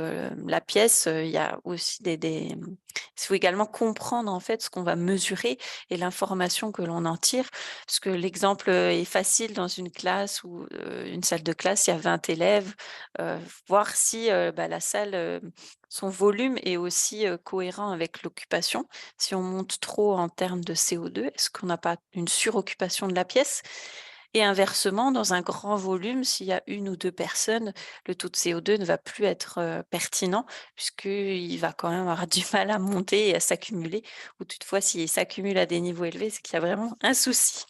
la pièce, il y a aussi il faut également comprendre en fait ce qu'on va mesurer et l'information que l'on en tire. Parce que l'exemple, est facile dans une classe ou, une salle de classe, il y a 20 élèves, voir si, la salle, son volume est aussi, cohérent avec l'occupation. Si on monte trop en termes de CO2, est-ce qu'on n'a pas une suroccupation de la pièce? Et inversement, dans un grand volume, s'il y a une ou 2 personnes, le taux de CO2 ne va plus être, pertinent puisqu'il va quand même avoir du mal à monter et à s'accumuler ou toutefois s'il s'accumule à des niveaux élevés, c'est qu'il y a vraiment un souci.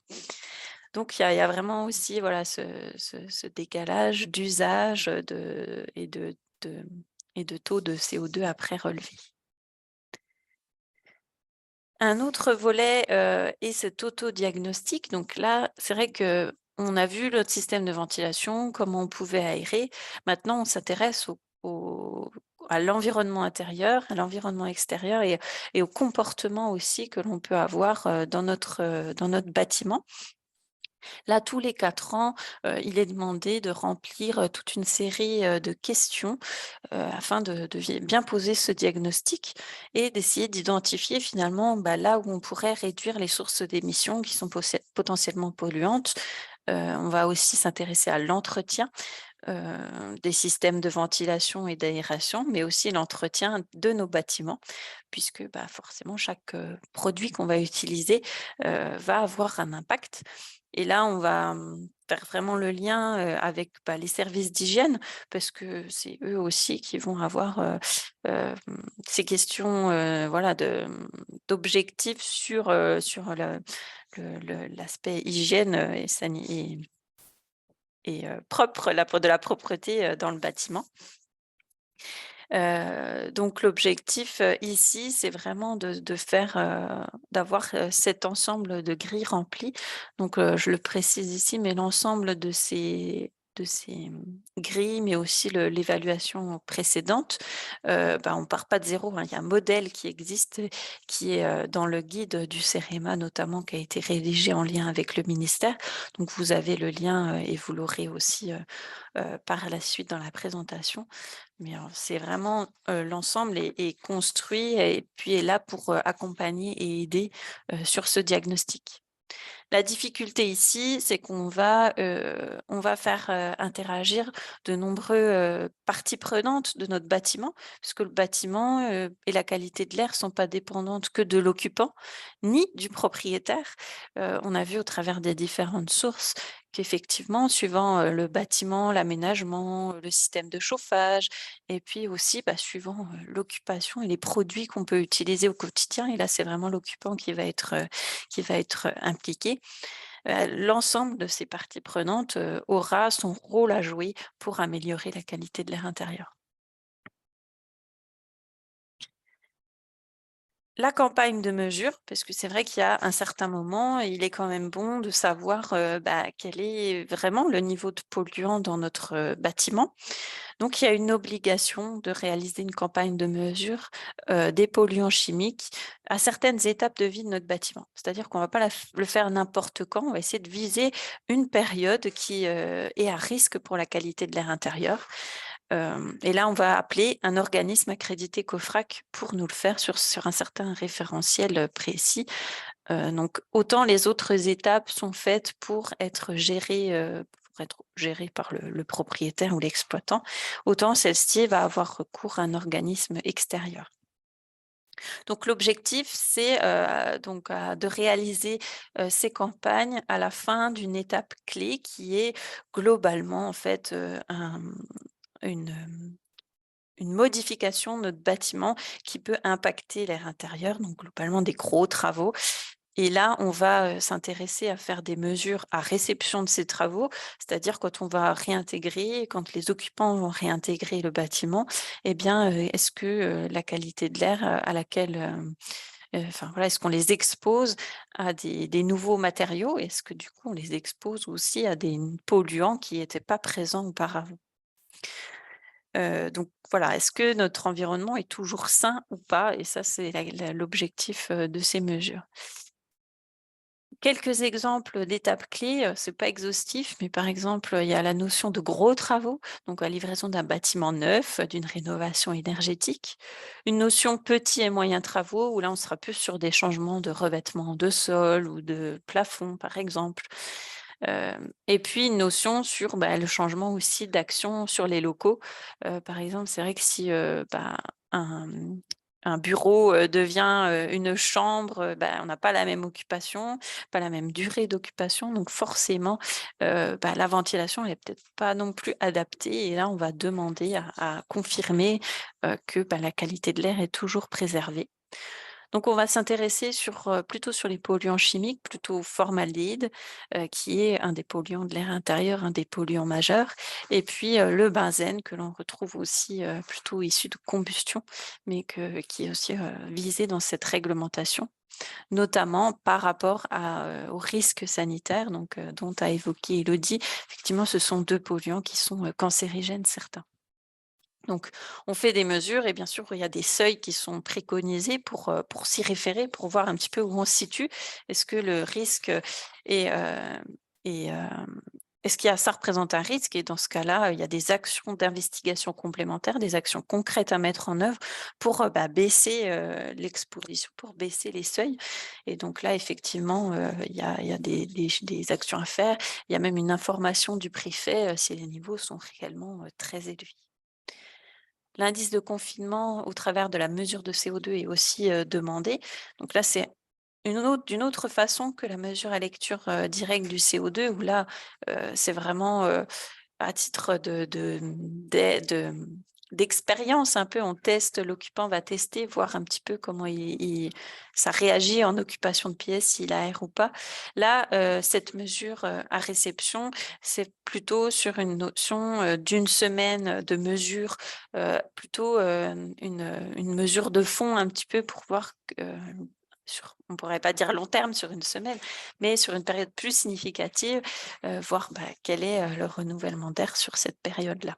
Donc il y a vraiment aussi voilà ce décalage d'usage, de et de taux de CO2 après relevé. Un autre volet, est cet autodiagnostic. Donc là, c'est vrai qu'on a vu notre système de ventilation, comment on pouvait aérer. Maintenant, on s'intéresse à l'environnement intérieur, à l'environnement extérieur et au comportement aussi que l'on peut avoir, dans notre bâtiment. Là, tous les 4 ans, il est demandé de remplir, toute une série, de questions afin de bien poser ce diagnostic et d'essayer d'identifier finalement, là où on pourrait réduire les sources d'émissions qui sont potentiellement polluantes. On va aussi s'intéresser à l'entretien, des systèmes de ventilation et d'aération, mais aussi l'entretien de nos bâtiments, puisque forcément chaque produit qu'on va utiliser va avoir un impact. Et là, on va faire vraiment le lien avec les services d'hygiène, parce que c'est eux aussi qui vont avoir ces questions voilà, d'objectifs sur, sur l'aspect hygiène et propre, de la propreté dans le bâtiment. Donc l'objectif ici, c'est vraiment de faire, d'avoir cet ensemble de grilles remplies. Donc je le précise ici, mais l'ensemble de ces grilles, mais aussi l'évaluation précédente, on ne part pas de zéro, hein. Il y a un modèle qui existe, qui est dans le guide du CEREMA notamment, qui a été rédigé en lien avec le ministère. Donc vous avez le lien et vous l'aurez aussi par la suite dans la présentation. Mais c'est vraiment l'ensemble est construit et puis est là pour accompagner et aider sur ce diagnostic. La difficulté ici, c'est qu'on va faire interagir de nombreuses parties prenantes de notre bâtiment, puisque le bâtiment et la qualité de l'air ne sont pas dépendantes que de l'occupant, ni du propriétaire. On a vu au travers des différentes sources qu'effectivement, suivant le bâtiment, l'aménagement, le système de chauffage, et puis aussi suivant l'occupation et les produits qu'on peut utiliser au quotidien, et là c'est vraiment l'occupant qui va être impliqué. L'ensemble de ces parties prenantes aura son rôle à jouer pour améliorer la qualité de l'air intérieur. La campagne de mesure, parce que c'est vrai qu'il y a un certain moment, il est quand même bon de savoir quel est vraiment le niveau de polluants dans notre bâtiment. Donc, il y a une obligation de réaliser une campagne de mesure des polluants chimiques à certaines étapes de vie de notre bâtiment. C'est-à-dire qu'on ne va pas le faire n'importe quand, on va essayer de viser une période qui est à risque pour la qualité de l'air intérieur. Et là, on va appeler un organisme accrédité COFRAC pour nous le faire sur un certain référentiel précis. Donc, autant les autres étapes sont faites pour être gérées par le propriétaire ou l'exploitant, autant celle-ci va avoir recours à un organisme extérieur. Donc l'objectif, c'est de réaliser ces campagnes à la fin d'une étape clé qui est globalement en fait une, une modification de notre bâtiment qui peut impacter l'air intérieur, donc globalement des gros travaux. Et là, on va s'intéresser à faire des mesures à réception de ces travaux, c'est-à-dire quand on va réintégrer, quand les occupants vont réintégrer le bâtiment, eh bien, est-ce que la qualité de l'air à laquelle est-ce qu'on les expose à des nouveaux matériaux? Est-ce que du coup, on les expose aussi à des polluants qui n'étaient pas présents auparavant? Donc voilà, est-ce que notre environnement est toujours sain ou pas? Et ça, c'est l'objectif de ces mesures. Quelques exemples d'étapes clés, c'est pas exhaustif, mais par exemple, il y a la notion de gros travaux, donc la livraison d'un bâtiment neuf, d'une rénovation énergétique. Une notion petits et moyens travaux, où là, on sera plus sur des changements de revêtement de sol ou de plafond, par exemple. Et puis une notion sur le changement aussi d'action sur les locaux. Par exemple, c'est vrai que si un, un bureau devient une chambre, on n'a pas la même occupation, pas la même durée d'occupation, donc forcément, la ventilation n'est peut-être pas non plus adaptée. Et là, on va demander à confirmer que la qualité de l'air est toujours préservée. Donc on va s'intéresser plutôt sur les polluants chimiques, plutôt formaldéhyde, qui est un des polluants de l'air intérieur, un des polluants majeurs, et puis le benzène que l'on retrouve aussi plutôt issu de combustion, mais qui est aussi visé dans cette réglementation, notamment par rapport aux risques sanitaires dont a évoqué Élodie. Effectivement, ce sont 2 polluants qui sont cancérigènes certains. Donc, on fait des mesures et bien sûr, il y a des seuils qui sont préconisés pour s'y référer, pour voir un petit peu où on se situe. Est-ce que le risque est, est, Est-ce qu'il y a, ça représente un risque? Et dans ce cas-là, il y a des actions d'investigation complémentaires, des actions concrètes à mettre en œuvre pour baisser l'exposition, pour baisser les seuils. Et donc là, effectivement, il y a des actions à faire. Il y a même une information du préfet si les niveaux sont réellement très élevés. L'indice de confinement au travers de la mesure de CO2 est aussi demandé. Donc là, c'est d'une autre façon que la mesure à lecture directe du CO2, où là, c'est vraiment à titre d'expérience un peu, on teste, l'occupant va tester, voir un petit peu comment ça réagit en occupation de pièce, s'il aère ou pas. Là, cette mesure à réception, c'est plutôt sur une notion d'une semaine de mesure, plutôt une mesure de fond un petit peu pour voir on ne pourrait pas dire long terme sur une semaine, mais sur une période plus significative, voir quel est le renouvellement d'air sur cette période-là.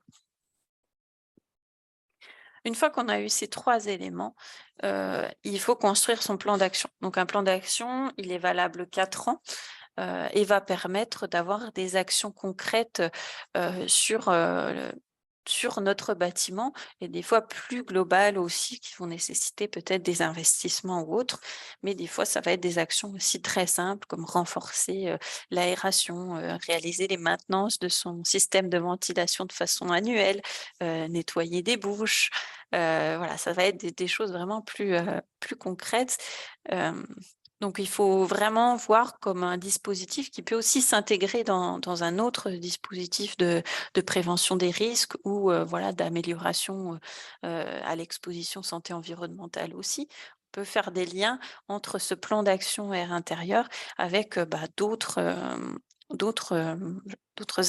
Une fois qu'on a eu ces 3 éléments, il faut construire son plan d'action. Donc un plan d'action, il est valable 4 ans et va permettre d'avoir des actions concrètes sur notre bâtiment et des fois plus globales aussi qui vont nécessiter peut-être des investissements ou autres. Mais des fois, ça va être des actions aussi très simples comme renforcer l'aération, réaliser les maintenances de son système de ventilation de façon annuelle, nettoyer des bouches. Voilà, ça va être des choses vraiment plus concrètes. Donc, il faut vraiment voir comme un dispositif qui peut aussi s'intégrer dans un autre dispositif de prévention des risques ou voilà, d'amélioration à l'exposition santé environnementale aussi. On peut faire des liens entre ce plan d'action air intérieur avec d'autres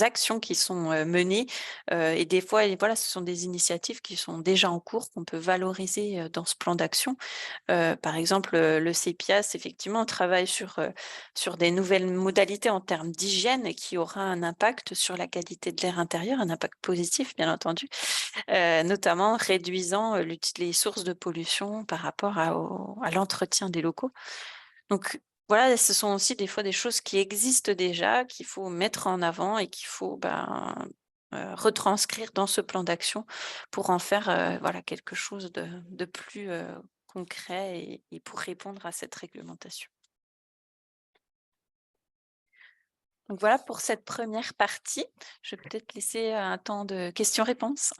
actions qui sont menées et des fois, voilà, ce sont des initiatives qui sont déjà en cours qu'on peut valoriser dans ce plan d'action. Par exemple, le CEPIAS, effectivement, travaille sur des nouvelles modalités en termes d'hygiène et qui aura un impact sur la qualité de l'air intérieur, un impact positif, bien entendu, notamment réduisant les sources de pollution par rapport à l'entretien des locaux. Donc, voilà, ce sont aussi des fois des choses qui existent déjà, qu'il faut mettre en avant et qu'il faut retranscrire dans ce plan d'action pour en faire voilà, quelque chose de plus concret et pour répondre à cette réglementation. Donc voilà pour cette première partie. Je vais peut-être laisser un temps de questions-réponses.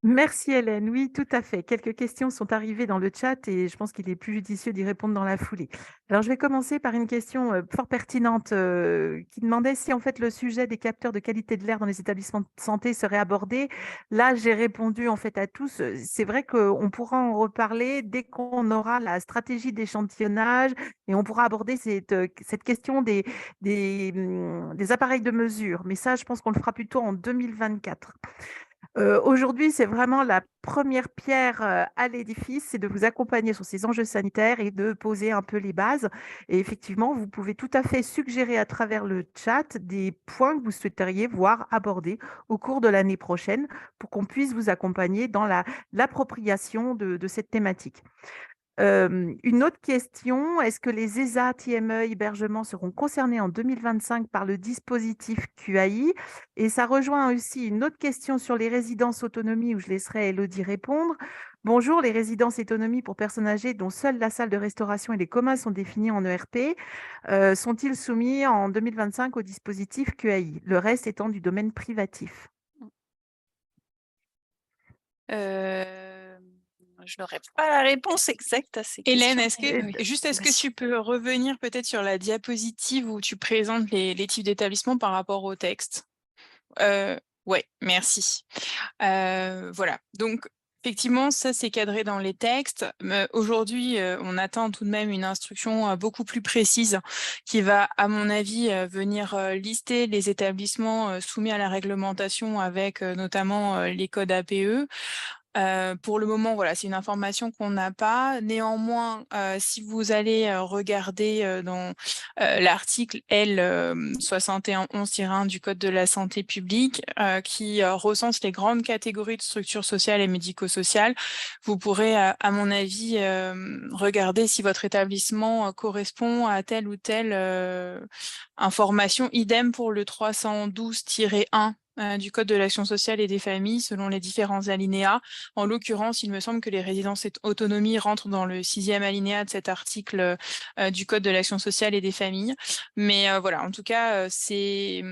Merci Hélène. Oui, tout à fait. Quelques questions sont arrivées dans le chat et je pense qu'il est plus judicieux d'y répondre dans la foulée. Alors, je vais commencer par une question fort pertinente qui demandait si en fait le sujet des capteurs de qualité de l'air dans les établissements de santé serait abordé. Là, j'ai répondu en fait à tous. C'est vrai qu'on pourra en reparler dès qu'on aura la stratégie d'échantillonnage et on pourra aborder cette question des appareils de mesure. Mais ça, je pense qu'on le fera plutôt en 2024. Aujourd'hui, c'est vraiment la première pierre, à l'édifice, c'est de vous accompagner sur ces enjeux sanitaires et de poser un peu les bases et effectivement, vous pouvez tout à fait suggérer à travers le chat des points que vous souhaiteriez voir abordés au cours de l'année prochaine pour qu'on puisse vous accompagner dans l'appropriation de cette thématique. Une autre question, est-ce que les ESA, TME, hébergement seront concernés en 2025 par le dispositif QAI? Et ça rejoint aussi une autre question sur les résidences autonomie où je laisserai Elodie répondre. Bonjour, les résidences autonomie pour personnes âgées dont seule la salle de restauration et les communs sont définis en ERP, sont-ils soumis en 2025 au dispositif QAI? Le reste étant du domaine privatif. Je n'aurais pas la réponse exacte à ces Hélène, questions. est-ce que Vas-y. tu peux revenir peut-être sur la diapositive où tu présentes les types d'établissements par rapport au texte? Ouais, merci. Voilà, donc effectivement, ça c'est cadré dans les textes. Aujourd'hui, on attend tout de même une instruction beaucoup plus précise qui va, à mon avis, venir lister les établissements soumis à la réglementation avec notamment les codes APE. Pour le moment, voilà, c'est une information qu'on n'a pas. Néanmoins, si vous allez regarder dans l'article L 6111-1 du Code de la santé publique qui recense les grandes catégories de structures sociales et médico-sociales, vous pourrez, à mon avis, regarder si votre établissement correspond à telle ou telle information. Idem pour le 312-1 du Code de l'action sociale et des familles, selon les différents alinéas. En l'occurrence, il me semble que les résidences autonomie rentrent dans le 6e alinéa de cet article du Code de l'action sociale et des familles. Mais voilà, en tout cas, c'est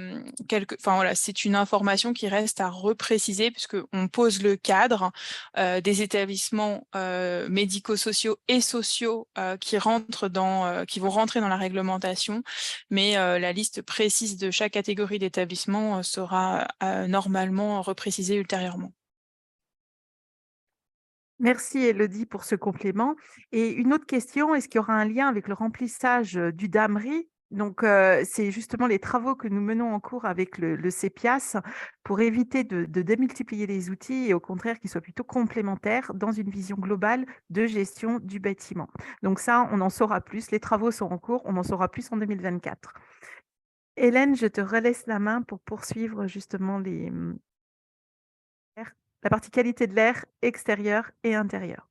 c'est une information qui reste à repréciser puisqu'on pose le cadre des établissements médico-sociaux et sociaux qui vont rentrer dans la réglementation. Mais la liste précise de chaque catégorie d'établissement sera normalement reprécisée ultérieurement. Merci Elodie pour ce complément. Et une autre question, est-ce qu'il y aura un lien avec le remplissage du DAMRI? Donc, c'est justement les travaux que nous menons en cours avec le CEPIAS pour éviter de démultiplier les outils et au contraire qu'ils soient plutôt complémentaires dans une vision globale de gestion du bâtiment. Donc ça, on en saura plus. Les travaux sont en cours, on en saura plus en 2024. Hélène, je te relaisse la main pour poursuivre justement la partie qualité de l'air extérieur et intérieur.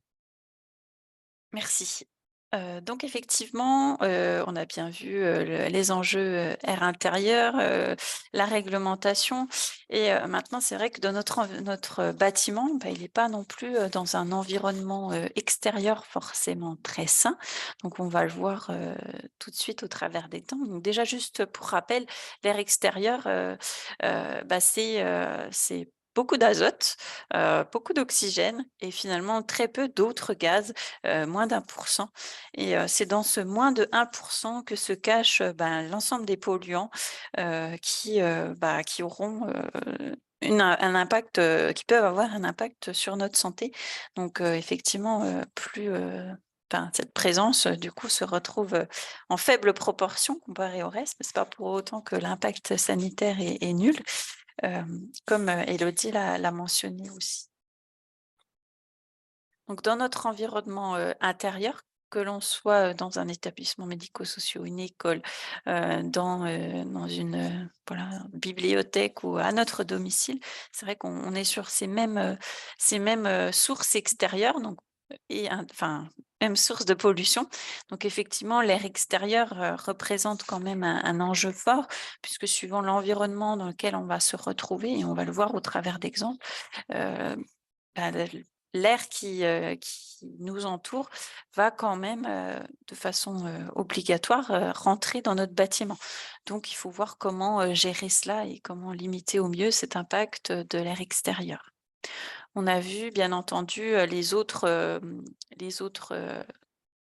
Merci. Donc effectivement, on a bien vu, les enjeux, air intérieur, la réglementation et maintenant c'est vrai que dans notre bâtiment, il n'est pas non plus, dans un environnement, extérieur forcément très sain. Donc on va le voir, tout de suite au travers des temps. Donc déjà juste pour rappel, l'air extérieur, c'est beaucoup d'azote, beaucoup d'oxygène et finalement très peu d'autres gaz, moins d'1%. Et c'est dans ce moins de 1% que se cache, l'ensemble des polluants, qui auront, un impact, qui peuvent avoir un impact sur notre santé. Donc effectivement, cette présence, du coup, se retrouve, en faible proportion comparée au reste, mais c'est pas pour autant que l'impact sanitaire est nul, comme, Élodie l'a mentionné aussi. Donc dans notre environnement, intérieur, que l'on soit, dans un établissement médico-social, une école, dans une, bibliothèque ou à notre domicile, c'est vrai qu'on est sur ces mêmes sources extérieures donc mêmes sources de pollution. Donc effectivement, l'air extérieur, représente quand même un enjeu fort puisque suivant l'environnement dans lequel on va se retrouver et on va le voir au travers d'exemples, heu, bah, l'air qui nous entoure va quand même, de façon, obligatoire, rentrer dans notre bâtiment. Donc il faut voir comment, gérer cela et comment limiter au mieux cet impact, de l'air extérieur. On a vu bien entendu, les autres,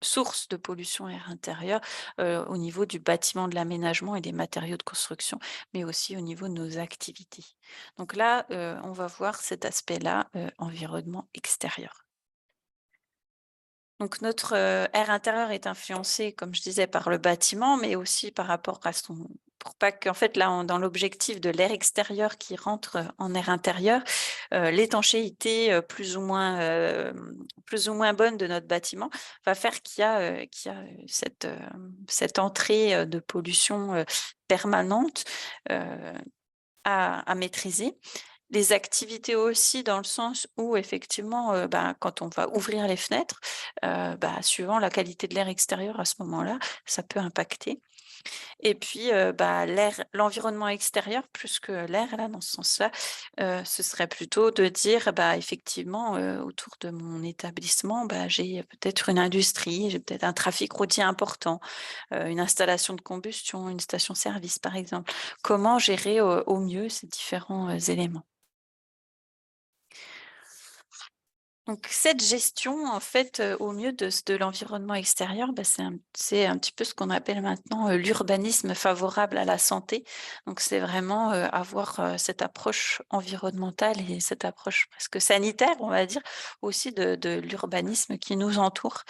sources de pollution air intérieur, au niveau du bâtiment, de l'aménagement et des matériaux de construction, mais aussi au niveau de nos activités. Donc là, on va voir cet aspect-là, environnement extérieur. Donc notre, air intérieur est influencé, comme je disais, par le bâtiment, mais aussi par rapport à son pour pas qu'en fait là, dans l'objectif de l'air extérieur qui rentre, en air intérieur, l'étanchéité, plus ou moins bonne de notre bâtiment va faire qu'il y a cette entrée, de pollution, permanente, heu, à maîtriser. Les activités aussi dans le sens où effectivement, quand on va ouvrir les fenêtres, suivant la qualité de l'air extérieur à ce moment-là, ça peut impacter et puis, l'environnement extérieur plus que l'air là, dans ce sens-là, ce serait plutôt de dire, effectivement, autour de mon établissement, j'ai peut-être une industrie, j'ai peut-être un trafic routier important, une installation de combustion, une station-service par exemple. Comment gérer, au mieux ces différents, éléments? Donc cette gestion, en fait, au mieux de l'environnement extérieur, c'est un petit peu ce qu'on appelle maintenant, l'urbanisme favorable à la santé. Donc c'est vraiment, avoir, cette approche environnementale et cette approche presque sanitaire, on va dire, aussi de l'urbanisme qui nous entoure.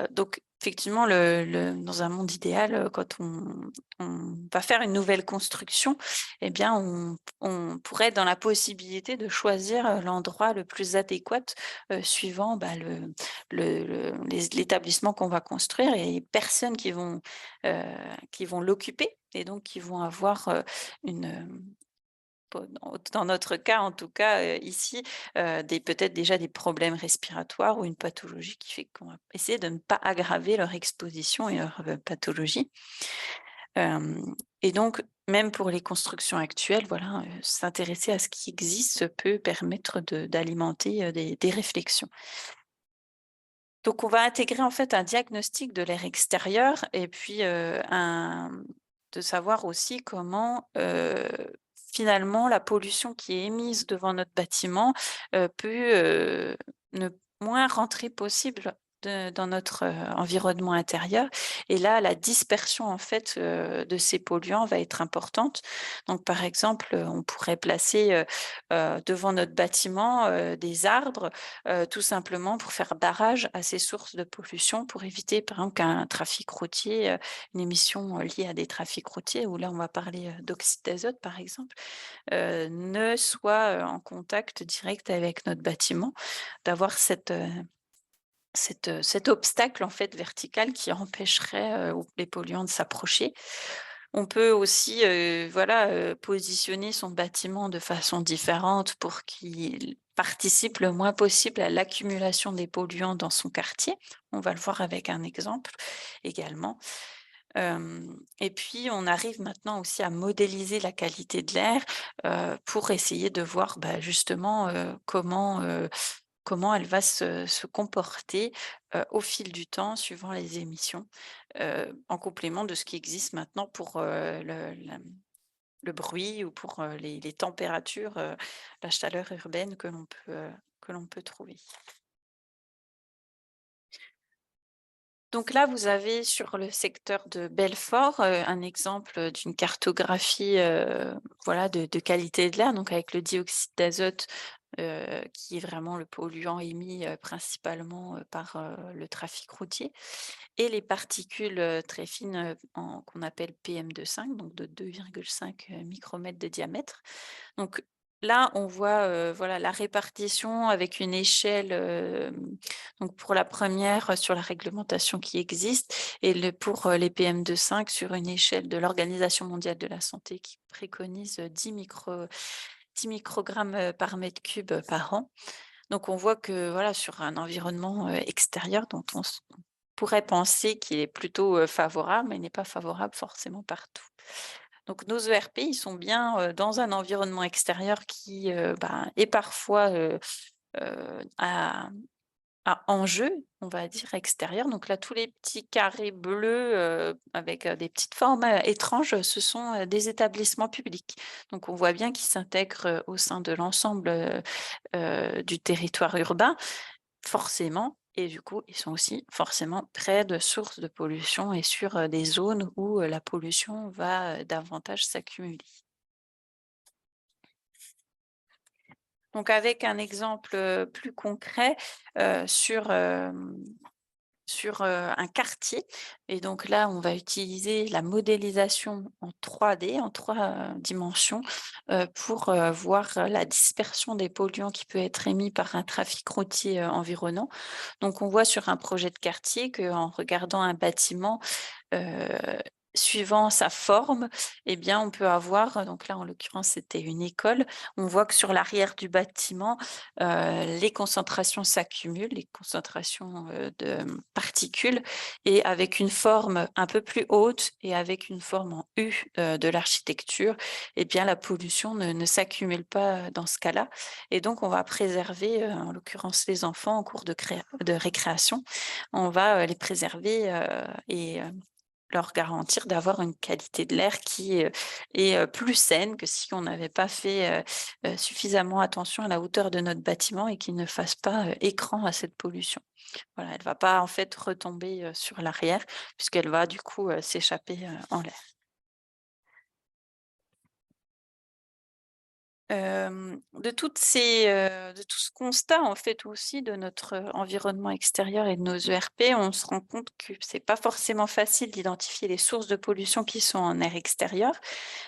Donc effectivement, dans un monde idéal, quand on va faire une nouvelle construction, eh bien, on pourrait être dans la possibilité de choisir l'endroit le plus adéquat suivant l'établissement qu'on va construire et les personnes qui vont l'occuper et donc qui vont avoir dans notre cas, en tout cas, ici, peut-être déjà des problèmes respiratoires ou une pathologie qui fait qu'on va essayer de ne pas aggraver leur exposition et leur pathologie. Et donc, même pour les constructions actuelles, voilà, s'intéresser à ce qui existe peut permettre d'alimenter des réflexions. Donc, on va intégrer en fait un diagnostic de l'air extérieur et puis de savoir aussi comment finalement la pollution qui est émise devant notre bâtiment peut ne moins rentrer possible dans notre environnement intérieur. Et là, la dispersion en fait de ces polluants va être importante. Donc, par exemple, on pourrait placer devant notre bâtiment des arbres tout simplement pour faire barrage à ces sources de pollution, pour éviter par exemple qu'un trafic routier, une émission liée à des trafics routiers, où là on va parler d'oxyde d'azote par exemple, ne soit en contact direct avec notre bâtiment, d'avoir cet obstacle en fait vertical qui empêcherait les polluants de s'approcher. On peut aussi voilà, positionner son bâtiment de façon différente pour qu'il participe le moins possible à l'accumulation des polluants dans son quartier. On va le voir avec un exemple également. Et puis on arrive maintenant aussi à modéliser la qualité de l'air, pour essayer de voir, justement, comment elle va se comporter, au fil du temps suivant les émissions, en complément de ce qui existe maintenant pour, le bruit ou pour, les températures, la chaleur urbaine que l'on peut trouver. Donc là, vous avez sur le secteur de Belfort, un exemple d'une cartographie, voilà, de qualité de l'air, donc avec le dioxyde d'azote, qui est vraiment le polluant émis, principalement, par, le trafic routier et les particules, très fines, qu'on appelle PM2,5, donc de 2,5 micromètres de diamètre. Donc là, on voit, voilà, la répartition avec une échelle, donc pour la première, sur la réglementation qui existe et pour, les PM2,5 sur une échelle de l'Organisation mondiale de la santé qui préconise, 10 microgrammes, par mètre cube, par an. Donc on voit que, voilà, sur un environnement, extérieur dont on pourrait penser qu'il est plutôt, favorable, mais il n'est pas favorable forcément partout. Donc nos ERP, ils sont bien, dans un environnement extérieur qui, est parfois, à enjeu, on va dire extérieur. Donc là, tous les petits carrés bleus, avec, des petites formes, étranges, ce sont, des établissements publics. Donc on voit bien qu'ils s'intègrent, au sein de l'ensemble, du territoire urbain, forcément et du coup, ils sont aussi forcément près de sources de pollution et sur, des zones où, la pollution va, davantage s'accumuler. Donc avec un exemple, plus concret, sur, un quartier et donc là, on va utiliser la modélisation en 3D, en 3 dimensions, pour, voir la dispersion des polluants qui peut être émis par un trafic routier, environnant. Donc on voit sur un projet de quartier qu'en regardant un bâtiment, heu, suivant sa forme, eh bien, on peut avoir donc là, en l'occurrence, c'était une école. On voit que sur l'arrière du bâtiment, les concentrations s'accumulent, les concentrations, de particules et avec une forme un peu plus haute et avec une forme en U, de l'architecture, eh bien, la pollution ne s'accumule pas, dans ce cas-là et donc on va préserver, en l'occurrence les enfants en cours de récréation. On va, les préserver, et leur garantir d'avoir une qualité de l'air qui, est, plus saine que si on n'avait pas fait, suffisamment attention à la hauteur de notre bâtiment et qu'il ne fasse pas, écran à cette pollution. Voilà, elle ne va pas en fait retomber, sur l'arrière puisqu'elle va du coup, s'échapper, en l'air. De tout ce constat, en fait, aussi de notre, environnement extérieur et de nos ERP, on se rend compte que c'est pas forcément facile d'identifier les sources de pollution qui sont en air extérieur,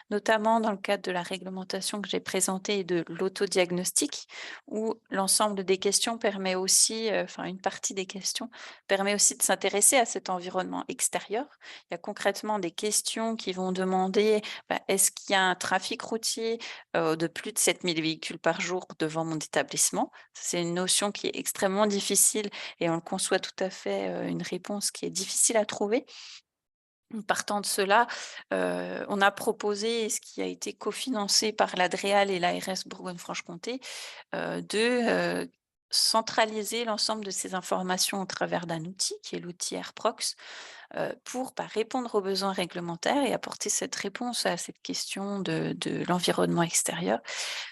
notamment dans le cadre de la réglementation que j'ai présentée et de l'autodiagnostic, où l'ensemble des questions permet aussi, enfin une partie des questions permet aussi de s'intéresser à cet environnement extérieur. Il y a concrètement des questions qui vont demander, est-ce qu'il y a un trafic routier de plus de 7 000 véhicules par jour devant mon établissement? C'est une notion qui est extrêmement difficile et on le conçoit tout à fait, une réponse qui est difficile à trouver. Partant de cela, on a proposé, ce qui a été cofinancé par l'Adréal et l'ARS Bourgogne-Franche-Comté, de centraliser l'ensemble de ces informations au travers d'un outil qui est l'outil AirProx, pour répondre aux besoins réglementaires et apporter cette réponse à cette question de l'environnement extérieur,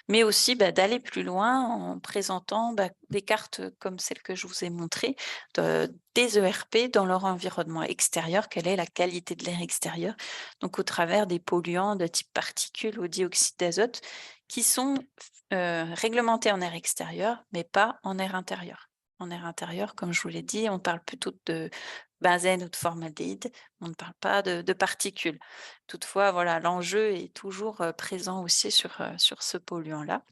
mais aussi d'aller plus loin en présentant des cartes comme celle que je vous ai montrée, des ERP dans leur environnement extérieur, quelle est la qualité de l'air extérieur, donc au travers des polluants de type particules ou dioxyde d'azote qui sont réglementés en air extérieur, mais pas en air intérieur. En air intérieur, comme je vous l'ai dit, on parle plutôt de benzène ou de formaldéhyde, on ne parle pas de particules. Toutefois, voilà, l'enjeu est toujours présent aussi sur ce polluant-là.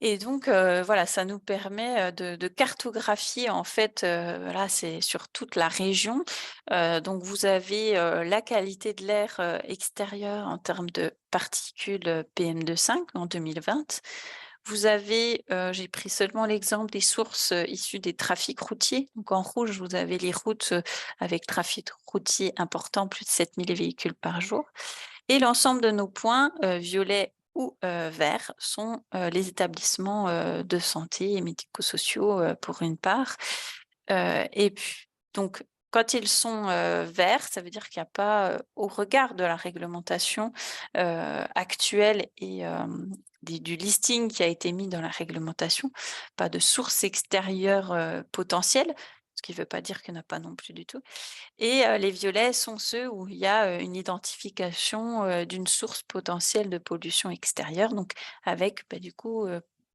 Et donc, voilà, ça nous permet de cartographier, en fait, là, c'est sur toute la région. Donc, vous avez la qualité de l'air extérieur en termes de particules PM2,5 en 2020. Vous avez, j'ai pris seulement l'exemple des sources issues des trafics routiers. Donc, en rouge, vous avez les routes avec trafic routier important, plus de 7 000 véhicules par jour. Et l'ensemble de nos points, violets ou verts, sont les établissements de santé et médico-sociaux pour une part. Et puis, donc, quand ils sont verts, ça veut dire qu'il n'y a pas, au regard de la réglementation actuelle et du listing qui a été mis dans la réglementation, pas de source extérieure potentielle, ce qui ne veut pas dire qu'il n'y en a pas non plus du tout. Et les violets sont ceux où il y a, une identification, d'une source potentielle de pollution extérieure, donc avec, du coup,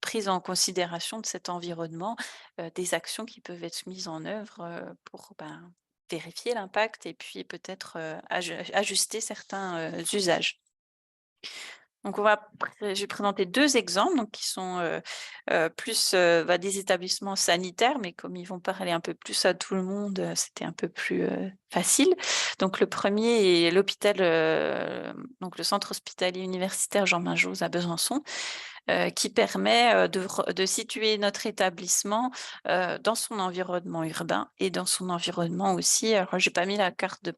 prise en considération de cet environnement, des actions qui peuvent être mises en œuvre, pour, vérifier l'impact et puis peut-être, ajuster certains, usages. Donc je vais présenter 2 exemples donc qui sont, plus, des établissements sanitaires, mais comme ils vont parler un peu plus à tout le monde, c'était un peu plus, facile. Donc le premier est l'hôpital, donc le centre hospitalier universitaire Jean Minjoz à Besançon, qui permet, de situer notre établissement, dans son environnement urbain et dans son environnement aussi. Alors j'ai pas mis la carte de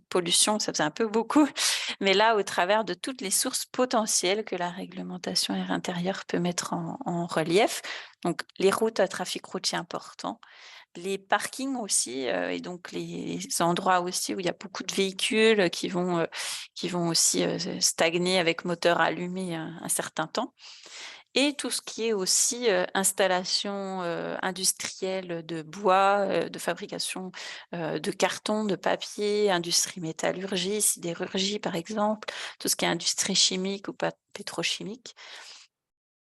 pollution, ça faisait un peu beaucoup, mais là, au travers de toutes les sources potentielles que la réglementation air intérieur peut mettre en relief. Donc les routes à trafic routier important, les parkings aussi, et donc les endroits aussi où il y a beaucoup de véhicules qui vont aussi, stagner avec moteur allumé un certain temps. Et tout ce qui est aussi, installation, industrielle de bois, de fabrication, de carton, de papier, industrie métallurgie, sidérurgie par exemple, tout ce qui est industrie chimique ou pétrochimique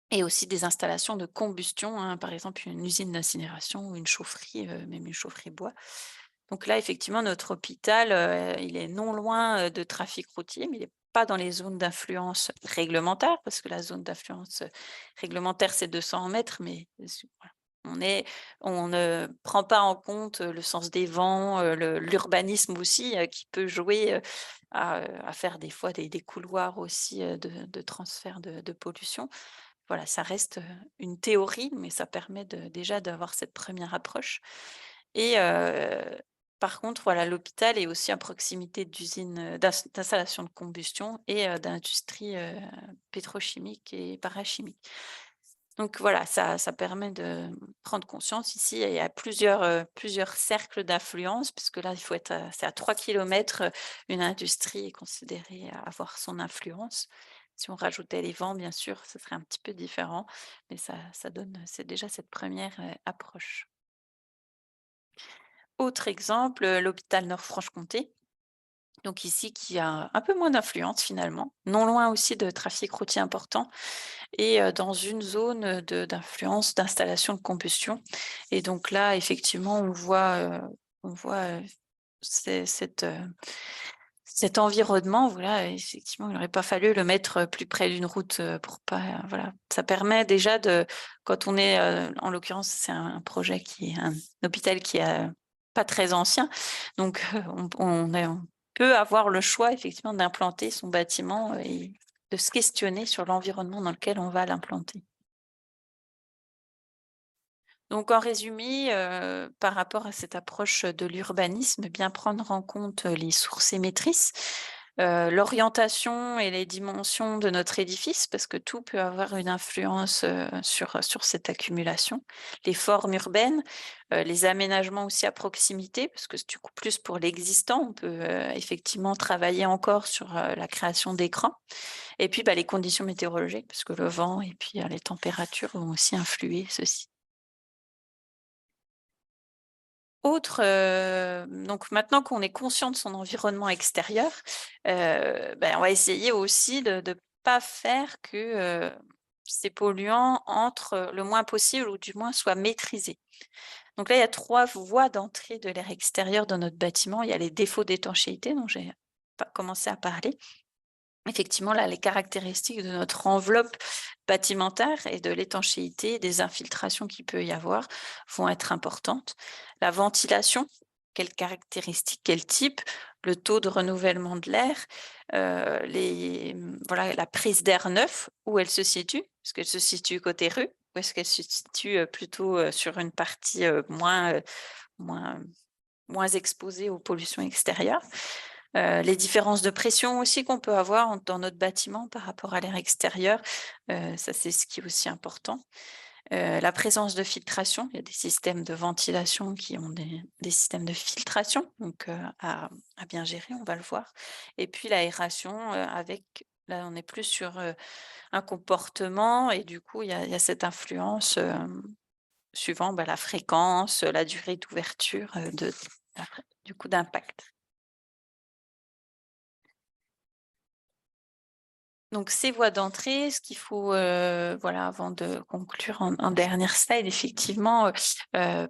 et aussi des installations de combustion, hein, par exemple une usine d'incinération ou une chaufferie, même une chaufferie bois. Donc là, effectivement, notre hôpital, il est non loin, de trafic routier, mais il est pas dans les zones d'influence réglementaire, parce que la zone d'influence, réglementaire, c'est 200 mètres, mais voilà, on ne prend pas en compte, le sens des vents, l'urbanisme aussi, qui peut jouer, à faire des fois des couloirs aussi, de transfert de pollution. Voilà, ça reste, une théorie, mais ça permet déjà d'avoir cette première approche. Et par contre, voilà, l'hôpital est aussi à proximité d'usines, d'installations de combustion et d'industries, pétrochimiques et parachimiques. Donc voilà, ça permet de prendre conscience ici, il y a plusieurs cercles d'influence puisque là, il faut être c'est à 3 kilomètres, une industrie est considérée avoir son influence. Si on rajoutait les vents, bien sûr, ce serait un petit peu différent, mais ça donne, c'est déjà cette première approche. Autre exemple, l'hôpital Nord-Franche-Comté, Donc ici, qui a un peu moins d'influence finalement, non loin aussi de trafic routier important et dans une zone d'influence d'installation de combustion. Et donc là, effectivement, cet environnement, voilà, effectivement, il n'aurait pas fallu le mettre plus près d'une route pour pas, voilà. Ça permet déjà quand on est, en l'occurrence, c'est un projet qui est un hôpital qui est pas très ancien, donc on peut avoir le choix effectivement d'implanter son bâtiment et de se questionner sur l'environnement dans lequel on va l'implanter. Donc en résumé, par rapport à cette approche de l'urbanisme, bien prendre en compte les sources émettrices, l'orientation et les dimensions de notre édifice, parce que tout peut avoir une influence, sur cette accumulation. Les formes urbaines, les aménagements aussi à proximité, parce que du coup plus pour l'existant, on peut, effectivement travailler encore sur, la création d'écrans. Et puis, les conditions météorologiques, parce que le vent et puis, les températures vont aussi influer ceci. Donc maintenant qu'on est conscient de son environnement extérieur, on va essayer aussi de ne pas faire que, ces polluants entrent le moins possible ou du moins soient maîtrisés. Donc là, il y a 3 voies d'entrée de l'air extérieur dans notre bâtiment. Il y a les défauts d'étanchéité dont j'ai pas commencé à parler. Effectivement, là, les caractéristiques de notre enveloppe bâtimentaire et de l'étanchéité, des infiltrations qu'il peut y avoir vont être importantes. La ventilation, quelles caractéristiques, quel type, le taux de renouvellement de l'air, voilà, la prise d'air neuf, où elle se situe, est-ce qu'elle se situe côté rue ou est-ce qu'elle se situe plutôt sur une partie moins, moins exposée aux pollutions extérieures. Les différences de pression aussi qu'on peut avoir dans notre bâtiment par rapport à l'air extérieur, ça c'est ce qui est aussi important. La présence de filtration, il y a des systèmes de ventilation qui ont des systèmes de filtration, donc à bien gérer, on va le voir. Et puis l'aération, là on est plus sur un comportement et du coup il y a cette influence suivant la fréquence, la durée d'ouverture du coup d'impact. Donc ces voies d'entrée, ce qu'il faut, voilà, avant de conclure en dernière slide, effectivement,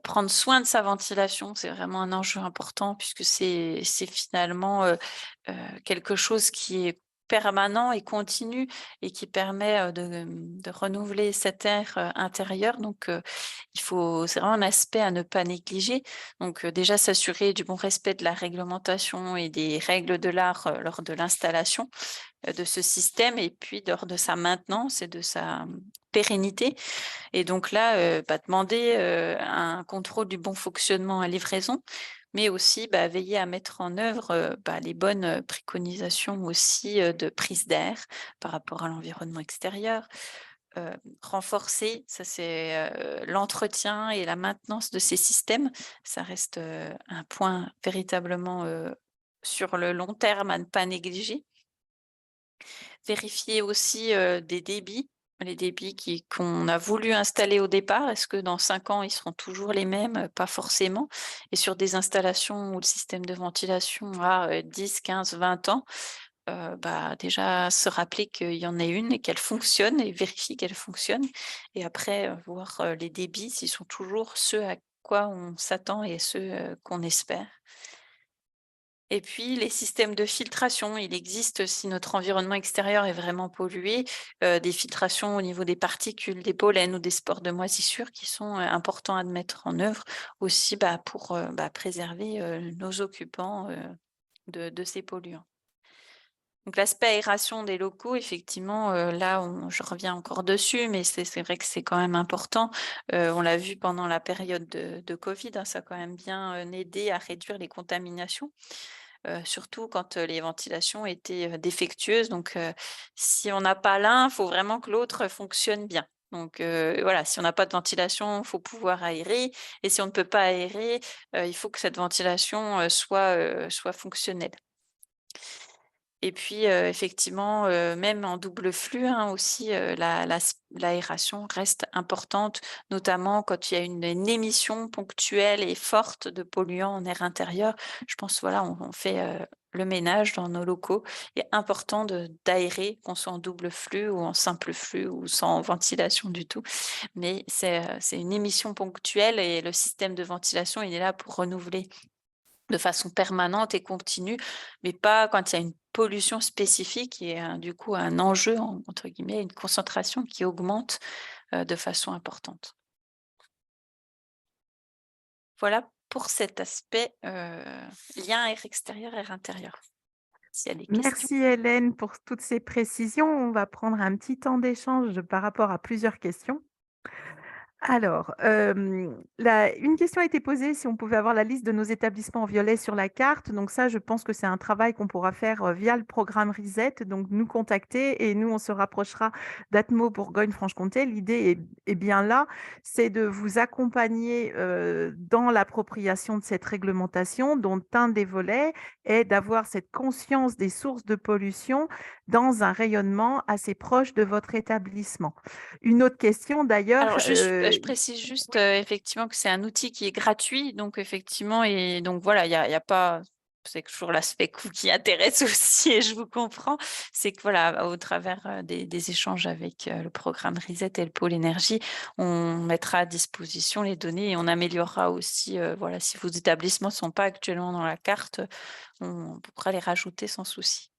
prendre soin de sa ventilation, c'est vraiment un enjeu important puisque c'est finalement, quelque chose qui est permanent et continu et qui permet, de renouveler cet air, intérieur. Donc, c'est vraiment un aspect à ne pas négliger. Donc, déjà s'assurer du bon respect de la réglementation et des règles de l'art, lors de l'installation de ce système et puis lors de sa maintenance et de sa pérennité. Et donc là, demander un contrôle du bon fonctionnement à livraison, mais aussi veiller à mettre en œuvre les bonnes préconisations aussi de prise d'air par rapport à l'environnement extérieur. Renforcer, ça c'est l'entretien et la maintenance de ces systèmes. Ça reste un point véritablement sur le long terme à ne pas négliger. Vérifier aussi, des débits, les débits qu'on a voulu installer au départ. Est-ce que dans 5 ans, ils seront toujours les mêmes? Pas forcément. Et sur des installations où le système de ventilation a, 10, 15, 20 ans, déjà se rappeler qu'il y en a une et qu'elle fonctionne et vérifier qu'elle fonctionne. Et après, voir, les débits, s'ils sont toujours ceux à quoi on s'attend et ceux, qu'on espère. Et puis les systèmes de filtration, il existe, si notre environnement extérieur est vraiment pollué, des filtrations au niveau des particules, des pollens ou des spores de moisissure qui sont, importants à mettre en œuvre aussi, pour, préserver, nos occupants, de ces polluants. Donc l'aspect aération des locaux, effectivement, là je reviens encore dessus, mais c'est vrai que c'est quand même important. On l'a vu pendant la période de covid, hein, ça a quand même bien, aidé à réduire les contaminations. Surtout quand, les ventilations étaient, défectueuses. Donc, si on n'a pas l'un, il faut vraiment que l'autre fonctionne bien. Donc, voilà, si on n'a pas de ventilation, il faut pouvoir aérer et si on ne peut pas aérer, il faut que cette ventilation, soit fonctionnelle. Et puis, effectivement, même en double flux, hein, aussi, l'aération reste importante, notamment quand il y a une émission ponctuelle et forte de polluants en air intérieur. Je pense, voilà, on fait, le ménage dans nos locaux. Il est important d'aérer, qu'on soit en double flux ou en simple flux ou sans ventilation du tout. Mais c'est une émission ponctuelle et le système de ventilation, il est là pour renouveler de façon permanente et continue, mais pas quand il y a une pollution spécifique et du coup un enjeu, entre guillemets, une concentration qui augmente de façon importante. Voilà pour cet aspect lien air extérieur, air intérieur. S'il y a des questions. Merci Hélène pour toutes ces précisions. On va prendre un petit temps d'échange par rapport à plusieurs questions. Alors, une question a été posée si on pouvait avoir la liste de nos établissements en violet sur la carte. Donc ça, je pense que c'est un travail qu'on pourra faire via le programme Reset. Donc nous contacter et nous, on se rapprochera d'Atmo Bourgogne-Franche-Comté. L'idée est bien là, c'est de vous accompagner dans l'appropriation de cette réglementation, dont un des volets est d'avoir cette conscience des sources de pollution dans un rayonnement assez proche de votre établissement. Une autre question d'ailleurs, Alors, je précise juste effectivement que c'est un outil qui est gratuit, donc effectivement, et donc voilà, il y a pas, c'est toujours l'aspect coût qui intéresse aussi, et je vous comprends, c'est que voilà, au travers des échanges avec le programme Reset et le pôle énergie, on mettra à disposition les données et on améliorera aussi, voilà, si vos établissements ne sont pas actuellement dans la carte, on pourra les rajouter sans souci.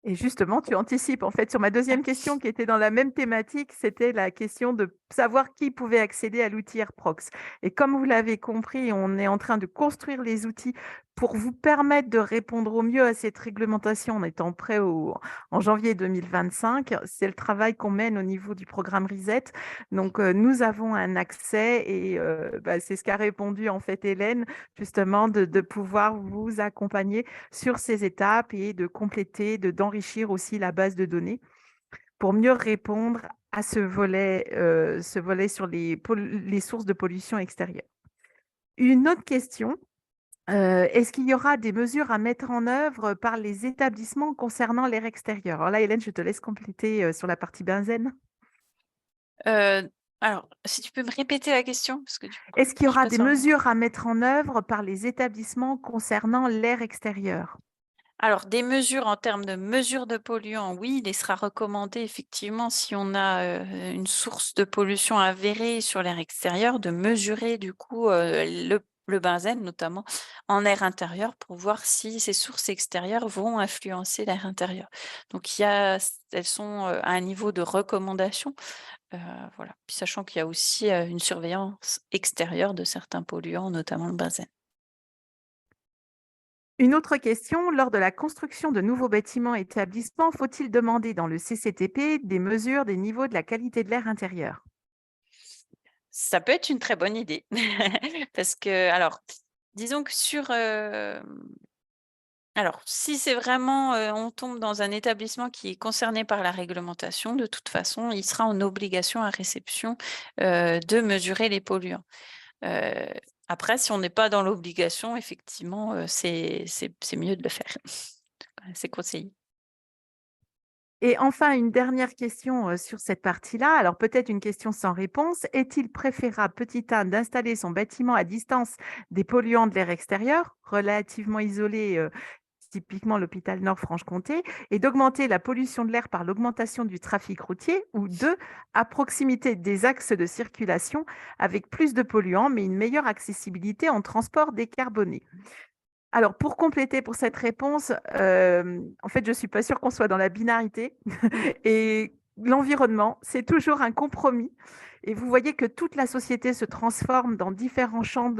et justement, tu anticipes en fait sur ma deuxième question qui était dans la même thématique, c'était la question de savoir qui pouvait accéder à l'outil AirProx. Et comme vous l'avez compris, on est en train de construire les outils pour vous permettre de répondre au mieux à cette réglementation en étant prêt en janvier 2025. C'est le travail qu'on mène au niveau du programme Reset. Donc, nous avons un accès et c'est ce qu'a répondu en fait Hélène, justement, de pouvoir vous accompagner sur ces étapes et de compléter, d'enrichir aussi la base de données pour mieux répondre à ce volet sur les sources de pollution extérieure. Une autre question, est-ce qu'il y aura des mesures à mettre en œuvre par les établissements concernant l'air extérieur? Alors là, Hélène, je te laisse compléter sur la partie benzène. Alors, si tu peux me répéter la question, parce que du coup, Est-ce qu'il y je suis aura pas des sûre. mesures à mettre en œuvre par les établissements concernant l'air extérieur? Alors, des mesures en termes de mesures de polluants, oui, il sera recommandé effectivement si on a une source de pollution avérée sur l'air extérieur, de mesurer du coup le benzène notamment en air intérieur pour voir si ces sources extérieures vont influencer l'air intérieur. Donc, elles sont à un niveau de recommandation, voilà. Puis sachant qu'il y a aussi une surveillance extérieure de certains polluants, notamment le benzène. Une autre question, lors de la construction de nouveaux bâtiments et établissements, faut-il demander dans le CCTP des mesures des niveaux de la qualité de l'air intérieur? Ça peut être une très bonne idée parce que alors, disons que alors si c'est vraiment, on tombe dans un établissement qui est concerné par la réglementation, de toute façon, il sera en obligation à réception, de mesurer les polluants. Heu, Après si on n'est pas dans l'obligation, effectivement, c'est mieux de le faire. C'est conseillé. Et enfin, une dernière question sur cette partie-là. Alors peut-être une question sans réponse. Est-il préférable, petit 1, d'installer son bâtiment à distance des polluants de l'air extérieur, relativement isolé, typiquement l'hôpital Nord-Franche-Comté, et d'augmenter la pollution de l'air par l'augmentation du trafic routier, ou 2, à proximité des axes de circulation avec plus de polluants, mais une meilleure accessibilité en transport décarboné? Alors, pour compléter pour cette réponse, en fait, je ne suis pas sûre qu'on soit dans la binarité Mmh. et l'environnement, c'est toujours un compromis et vous voyez que toute la société se transforme dans différents champs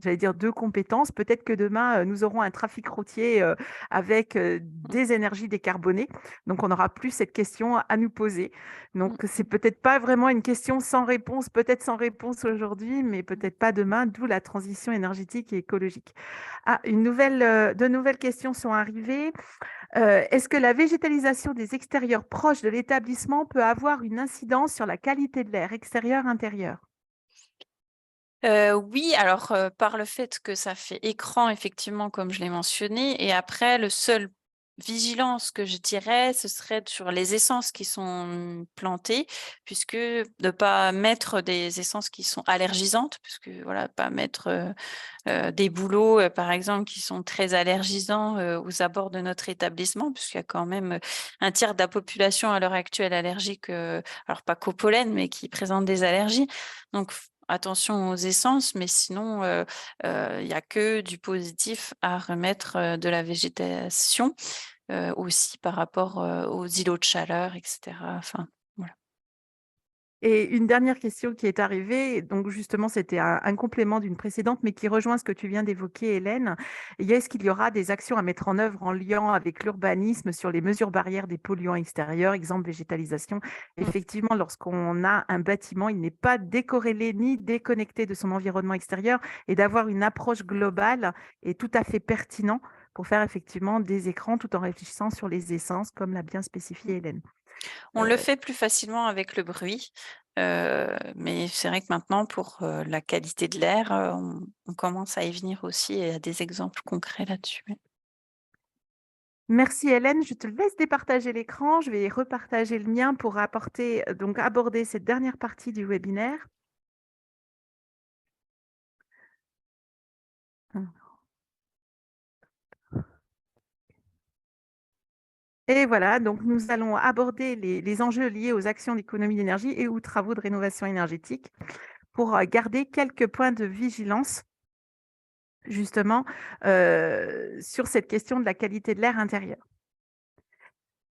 j'allais dire de compétences. Peut-être que demain, nous aurons un trafic routier, avec, Mmh. des énergies décarbonées, donc on n'aura plus cette question à nous poser. Donc Mmh. c'est peut-être pas vraiment une question sans réponse, peut-être sans réponse aujourd'hui, mais Mmh. peut-être pas demain, d'où la transition énergétique et écologique. Ah, de nouvelles questions sont arrivées. Est-ce que la végétalisation des extérieurs proches de l'établissement peut avoir une incidence sur la qualité de l'air extérieur-intérieur? Oui, alors, par le fait que ça fait écran effectivement comme je l'ai mentionné et après le seul vigilance que je dirais, ce serait sur les essences qui sont plantées, puisque de pas mettre des essences qui sont allergisantes, puisque voilà, pas mettre, des bouleaux, par exemple, qui sont très allergisants, aux abords de notre établissement, puisqu'il y a quand même, un tiers de la population à l'heure actuelle allergique, alors pas qu'au pollen, mais qui présente des allergies. Donc attention aux essences, mais sinon, il y a que du positif à remettre, de la végétation, aussi par rapport, aux îlots de chaleur et cetera. Enfin, voilà. Et une dernière question qui est arrivée, donc justement, c'était un complément d'une précédente, mais qui rejoint ce que tu viens d'évoquer, Hélène. Est-ce qu'il y aura des actions à mettre en œuvre en lien avec l'urbanisme sur les mesures barrières des polluants extérieurs, exemple végétalisation? Effectivement, lorsqu'on a un bâtiment, il n'est pas décorrélé ni déconnecté de son environnement extérieur, et d'avoir une approche globale est tout à fait pertinent pour faire effectivement des écrans tout en réfléchissant sur les essences, comme l'a bien spécifié Hélène. On le fait plus facilement avec le bruit, mais c'est vrai que maintenant pour, la qualité de l'air, on commence à y venir aussi et à des exemples concrets là-dessus. Ouais. Merci Hélène, je te laisse départager l'écran, je vais repartager le mien pour donc aborder cette dernière partie du webinaire. Et voilà, donc nous allons aborder les enjeux liés aux actions d'économie d'énergie et aux travaux de rénovation énergétique pour garder quelques points de vigilance justement sur cette question de la qualité de l'air intérieur.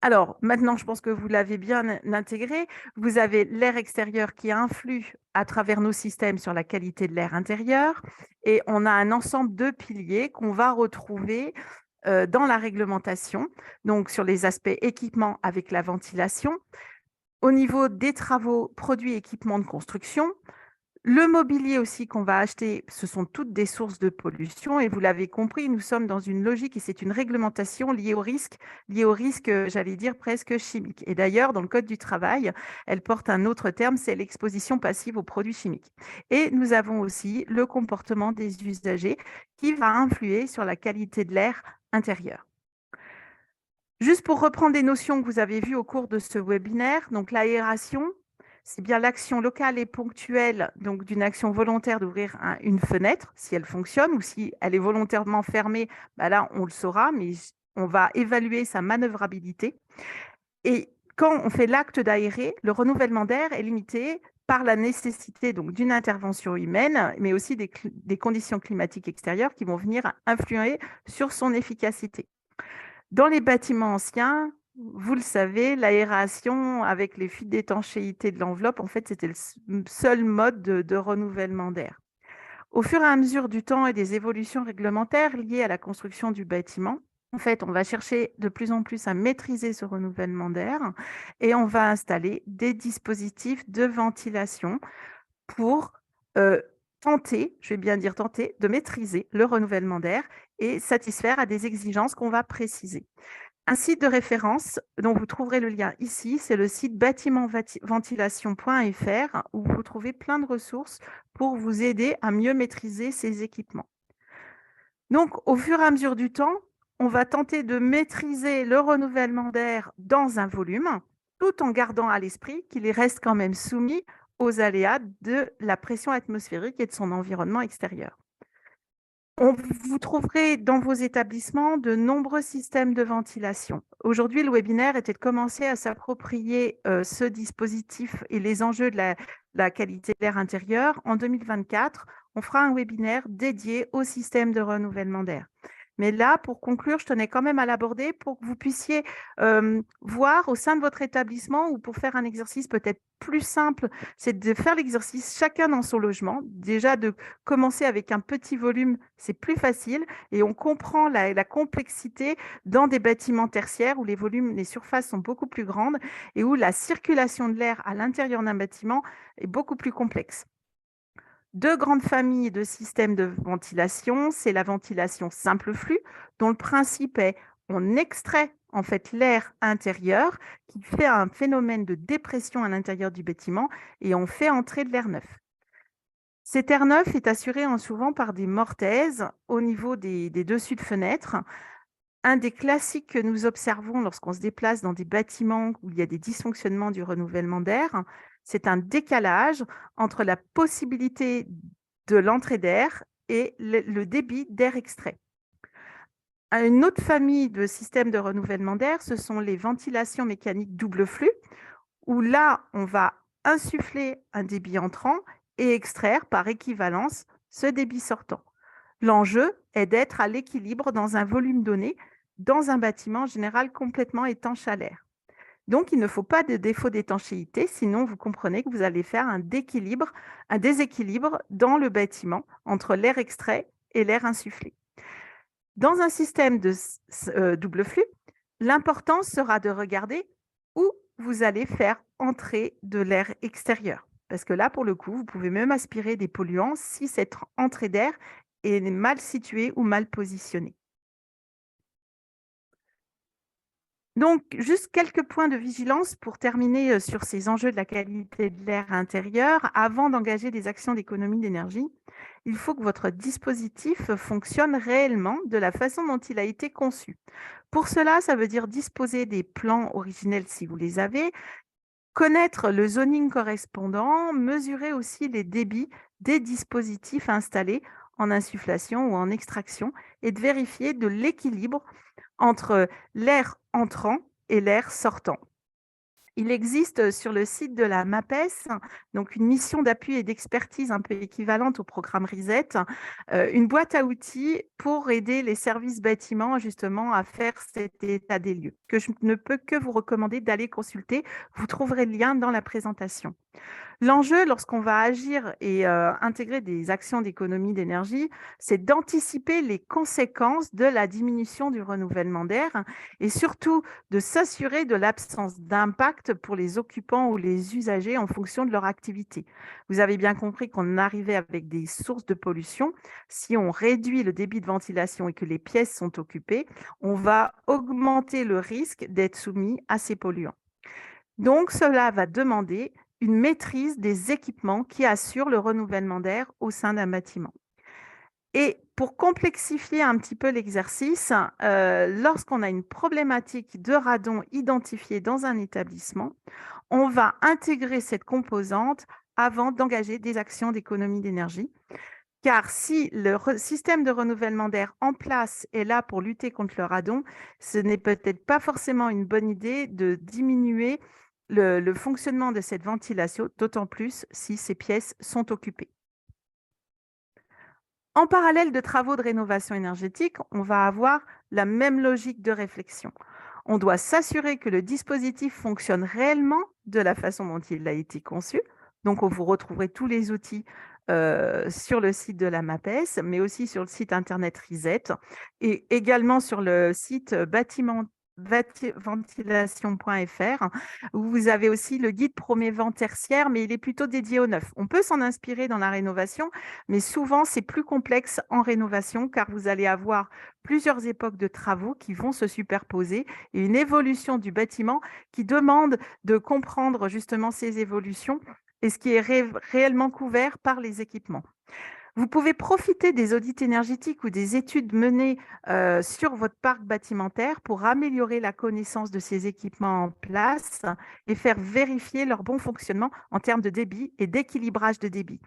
Alors, maintenant, je pense que vous l'avez bien intégré. Vous avez l'air extérieur qui influe à travers nos systèmes sur la qualité de l'air intérieur. Et on a un ensemble de piliers qu'on va retrouver dans la réglementation, donc sur les aspects équipement avec la ventilation, au niveau des travaux, produits, équipements de construction. Le mobilier aussi qu'on va acheter, ce sont toutes des sources de pollution et vous l'avez compris, nous sommes dans une logique et c'est une réglementation liée au risque, j'allais dire presque chimique. Et d'ailleurs, dans le Code du travail, elle porte un autre terme, c'est l'exposition passive aux produits chimiques. Et nous avons aussi le comportement des usagers qui va influer sur la qualité de l'air intérieur. Juste pour reprendre des notions que vous avez vues au cours de ce webinaire, donc l'aération, c'est bien l'action locale et ponctuelle donc d'une action volontaire d'ouvrir une fenêtre, si elle fonctionne, ou si elle est volontairement fermée, bah là on le saura, mais on va évaluer sa manœuvrabilité. Et quand on fait l'acte d'aérer, le renouvellement d'air est limité par la nécessité donc d'une intervention humaine, mais aussi des conditions climatiques extérieures qui vont venir influer sur son efficacité. Dans les bâtiments anciens, vous le savez, l'aération avec les fuites d'étanchéité de l'enveloppe, en fait, c'était le seul mode de renouvellement d'air. Au fur et à mesure du temps et des évolutions réglementaires liées à la construction du bâtiment, en fait, on va chercher de plus en plus à maîtriser ce renouvellement d'air et on va installer des dispositifs de ventilation pour tenter, je vais bien dire tenter, de maîtriser le renouvellement d'air et satisfaire à des exigences qu'on va préciser. Un site de référence dont vous trouverez le lien ici, c'est le site bâtimentventilation.fr où vous trouvez plein de ressources pour vous aider à mieux maîtriser ces équipements. Donc, au fur et à mesure du temps, on va tenter de maîtriser le renouvellement d'air dans un volume, tout en gardant à l'esprit qu'il reste quand même soumis aux aléas de la pression atmosphérique et de son environnement extérieur. Vous trouverez dans vos établissements de nombreux systèmes de ventilation. Aujourd'hui, le webinaire était de commencer à s'approprier ce dispositif et les enjeux de la qualité de l'air intérieur. En 2024, on fera un webinaire dédié au système de renouvellement d'air. Mais là, pour conclure, je tenais quand même à l'aborder pour que vous puissiez voir au sein de votre établissement ou pour faire un exercice peut-être plus simple, c'est de faire l'exercice chacun dans son logement. Déjà, de commencer avec un petit volume, c'est plus facile et on comprend la complexité dans des bâtiments tertiaires où les volumes, les surfaces sont beaucoup plus grandes et où la circulation de l'air à l'intérieur d'un bâtiment est beaucoup plus complexe. Deux grandes familles de systèmes de ventilation, c'est la ventilation simple flux, dont le principe est on extrait en fait l'air intérieur qui fait un phénomène de dépression à l'intérieur du bâtiment et on fait entrer de l'air neuf. Cet air neuf est assuré souvent par des mortaises au niveau des dessus de fenêtres Un des classiques que nous observons lorsqu'on se déplace dans des bâtiments où il y a des dysfonctionnements du renouvellement d'air, c'est un décalage entre la possibilité de l'entrée d'air et le débit d'air extrait. Une autre famille de systèmes de renouvellement d'air, ce sont les ventilations mécaniques double flux, où là, on va insuffler un débit entrant et extraire par équivalence ce débit sortant. L'enjeu est d'être à l'équilibre dans un volume donné, dans un bâtiment en général complètement étanche à l'air. Donc, il ne faut pas de défaut d'étanchéité, sinon vous comprenez que vous allez faire un déséquilibre dans le bâtiment entre l'air extrait et l'air insufflé. Dans un système de double flux, l'important sera de regarder où vous allez faire entrer de l'air extérieur. Parce que là, pour le coup, vous pouvez même aspirer des polluants si cette entrée d'air est mal située ou mal positionnée. Donc, juste quelques points de vigilance pour terminer sur ces enjeux de la qualité de l'air intérieur. Avant d'engager des actions d'économie d'énergie, il faut que votre dispositif fonctionne réellement de la façon dont il a été conçu. Pour cela, ça veut dire disposer des plans originels si vous les avez, connaître le zoning correspondant, mesurer aussi les débits des dispositifs installés en insufflation ou en extraction et de vérifier de l'équilibre entre l'air entrant et l'air sortant. Il existe sur le site de la MAPES, donc une mission d'appui et d'expertise un peu équivalente au programme RESET, une boîte à outils pour aider les services bâtiments justement à faire cet état des lieux, que je ne peux que vous recommander d'aller consulter. Vous trouverez le lien dans la présentation. L'enjeu, lorsqu'on va agir et intégrer des actions d'économie d'énergie, c'est d'anticiper les conséquences de la diminution du renouvellement d'air et surtout de s'assurer de l'absence d'impact pour les occupants ou les usagers en fonction de leur activité. Vous avez bien compris qu'on arrivait avec des sources de pollution. Si on réduit le débit de ventilation et que les pièces sont occupées, on va augmenter le risque d'être soumis à ces polluants. Donc, cela va demander une maîtrise des équipements qui assurent le renouvellement d'air au sein d'un bâtiment. Et pour complexifier un petit peu l'exercice, lorsqu'on a une problématique de radon identifiée dans un établissement, on va intégrer cette composante avant d'engager des actions d'économie d'énergie. Car si le système de renouvellement d'air en place est là pour lutter contre le radon, ce n'est peut-être pas forcément une bonne idée de diminuer le fonctionnement de cette ventilation, d'autant plus si ces pièces sont occupées. En parallèle de travaux de rénovation énergétique, on va avoir la même logique de réflexion. On doit s'assurer que le dispositif fonctionne réellement de la façon dont il a été conçu. Donc, vous retrouverez tous les outils sur le site de la MAPES, mais aussi sur le site internet RESET et également sur le site ventilation.fr, où vous avez aussi le guide Promets-Vent tertiaire, mais il est plutôt dédié au neuf. On peut s'en inspirer dans la rénovation, mais souvent c'est plus complexe en rénovation car vous allez avoir plusieurs époques de travaux qui vont se superposer et une évolution du bâtiment qui demande de comprendre justement ces évolutions et ce qui est réellement couvert par les équipements. Vous pouvez profiter des audits énergétiques ou des études menées sur votre parc bâtimentaire pour améliorer la connaissance de ces équipements en place et faire vérifier leur bon fonctionnement en termes de débit et d'équilibrage de débit.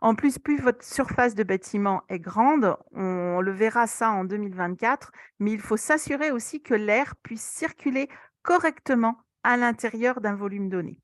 En plus votre surface de bâtiment est grande, on le verra ça en 2024, mais il faut s'assurer aussi que l'air puisse circuler correctement à l'intérieur d'un volume donné.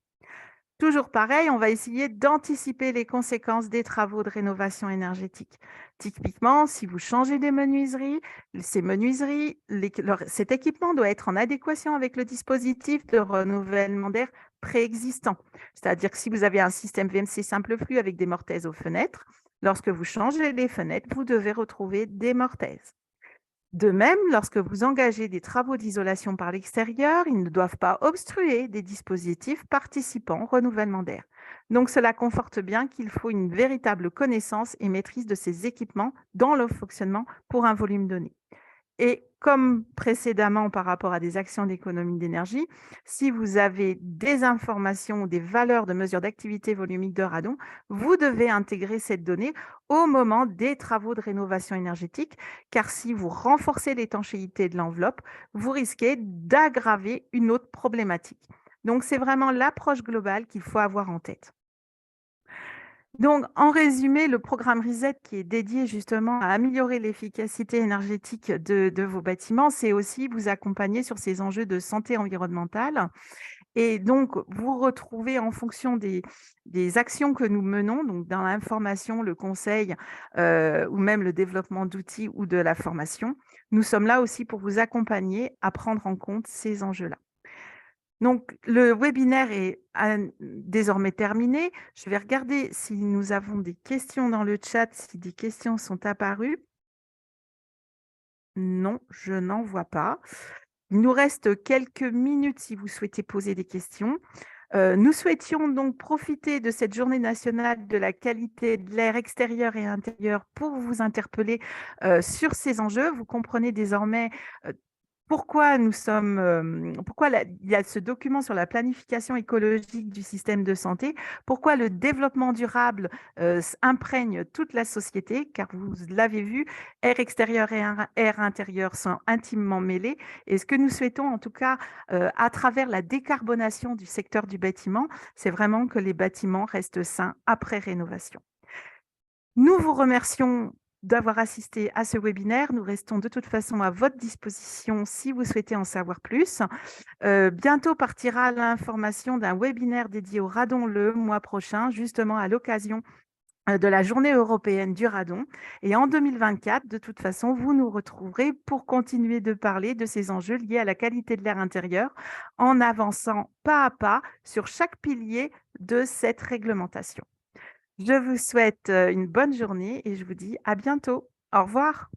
Toujours pareil, on va essayer d'anticiper les conséquences des travaux de rénovation énergétique. Typiquement, si vous changez des menuiseries, cet équipement doit être en adéquation avec le dispositif de renouvellement d'air préexistant. C'est-à-dire que si vous avez un système VMC simple flux avec des mortaises aux fenêtres, lorsque vous changez les fenêtres, vous devez retrouver des mortaises. De même, lorsque vous engagez des travaux d'isolation par l'extérieur, ils ne doivent pas obstruer des dispositifs participant au renouvellement d'air. Donc, cela conforte bien qu'il faut une véritable connaissance et maîtrise de ces équipements dans leur fonctionnement pour un volume donné. Et comme précédemment par rapport à des actions d'économie d'énergie, si vous avez des informations ou des valeurs de mesure d'activité volumique de radon, vous devez intégrer cette donnée au moment des travaux de rénovation énergétique, car si vous renforcez l'étanchéité de l'enveloppe, vous risquez d'aggraver une autre problématique. Donc, c'est vraiment l'approche globale qu'il faut avoir en tête. Donc, en résumé, le programme RESET qui est dédié justement à améliorer l'efficacité énergétique de vos bâtiments, c'est aussi vous accompagner sur ces enjeux de santé environnementale. Et donc, vous retrouvez en fonction des actions que nous menons, donc dans l'information, le conseil ou même le développement d'outils ou de la formation, nous sommes là aussi pour vous accompagner à prendre en compte ces enjeux-là. Donc, le webinaire est désormais terminé. Je vais regarder si nous avons des questions dans le chat, si des questions sont apparues. Non, je n'en vois pas. Il nous reste quelques minutes si vous souhaitez poser des questions. Nous souhaitions donc profiter de cette journée nationale de la qualité de l'air extérieur et intérieur pour vous interpeller sur ces enjeux. Vous comprenez désormais pourquoi il y a ce document sur la planification écologique du système de santé, pourquoi le développement durable imprègne toute la société, car vous l'avez vu, air extérieur et air intérieur sont intimement mêlés. Et ce que nous souhaitons, en tout cas, à travers la décarbonation du secteur du bâtiment, c'est vraiment que les bâtiments restent sains après rénovation. Nous vous remercions d'avoir assisté à ce webinaire. Nous restons de toute façon à votre disposition si vous souhaitez en savoir plus. Bientôt partira l'information d'un webinaire dédié au radon le mois prochain, justement à l'occasion de la Journée européenne du radon. Et en 2024, de toute façon, vous nous retrouverez pour continuer de parler de ces enjeux liés à la qualité de l'air intérieur en avançant pas à pas sur chaque pilier de cette réglementation. Je vous souhaite une bonne journée et je vous dis à bientôt. Au revoir.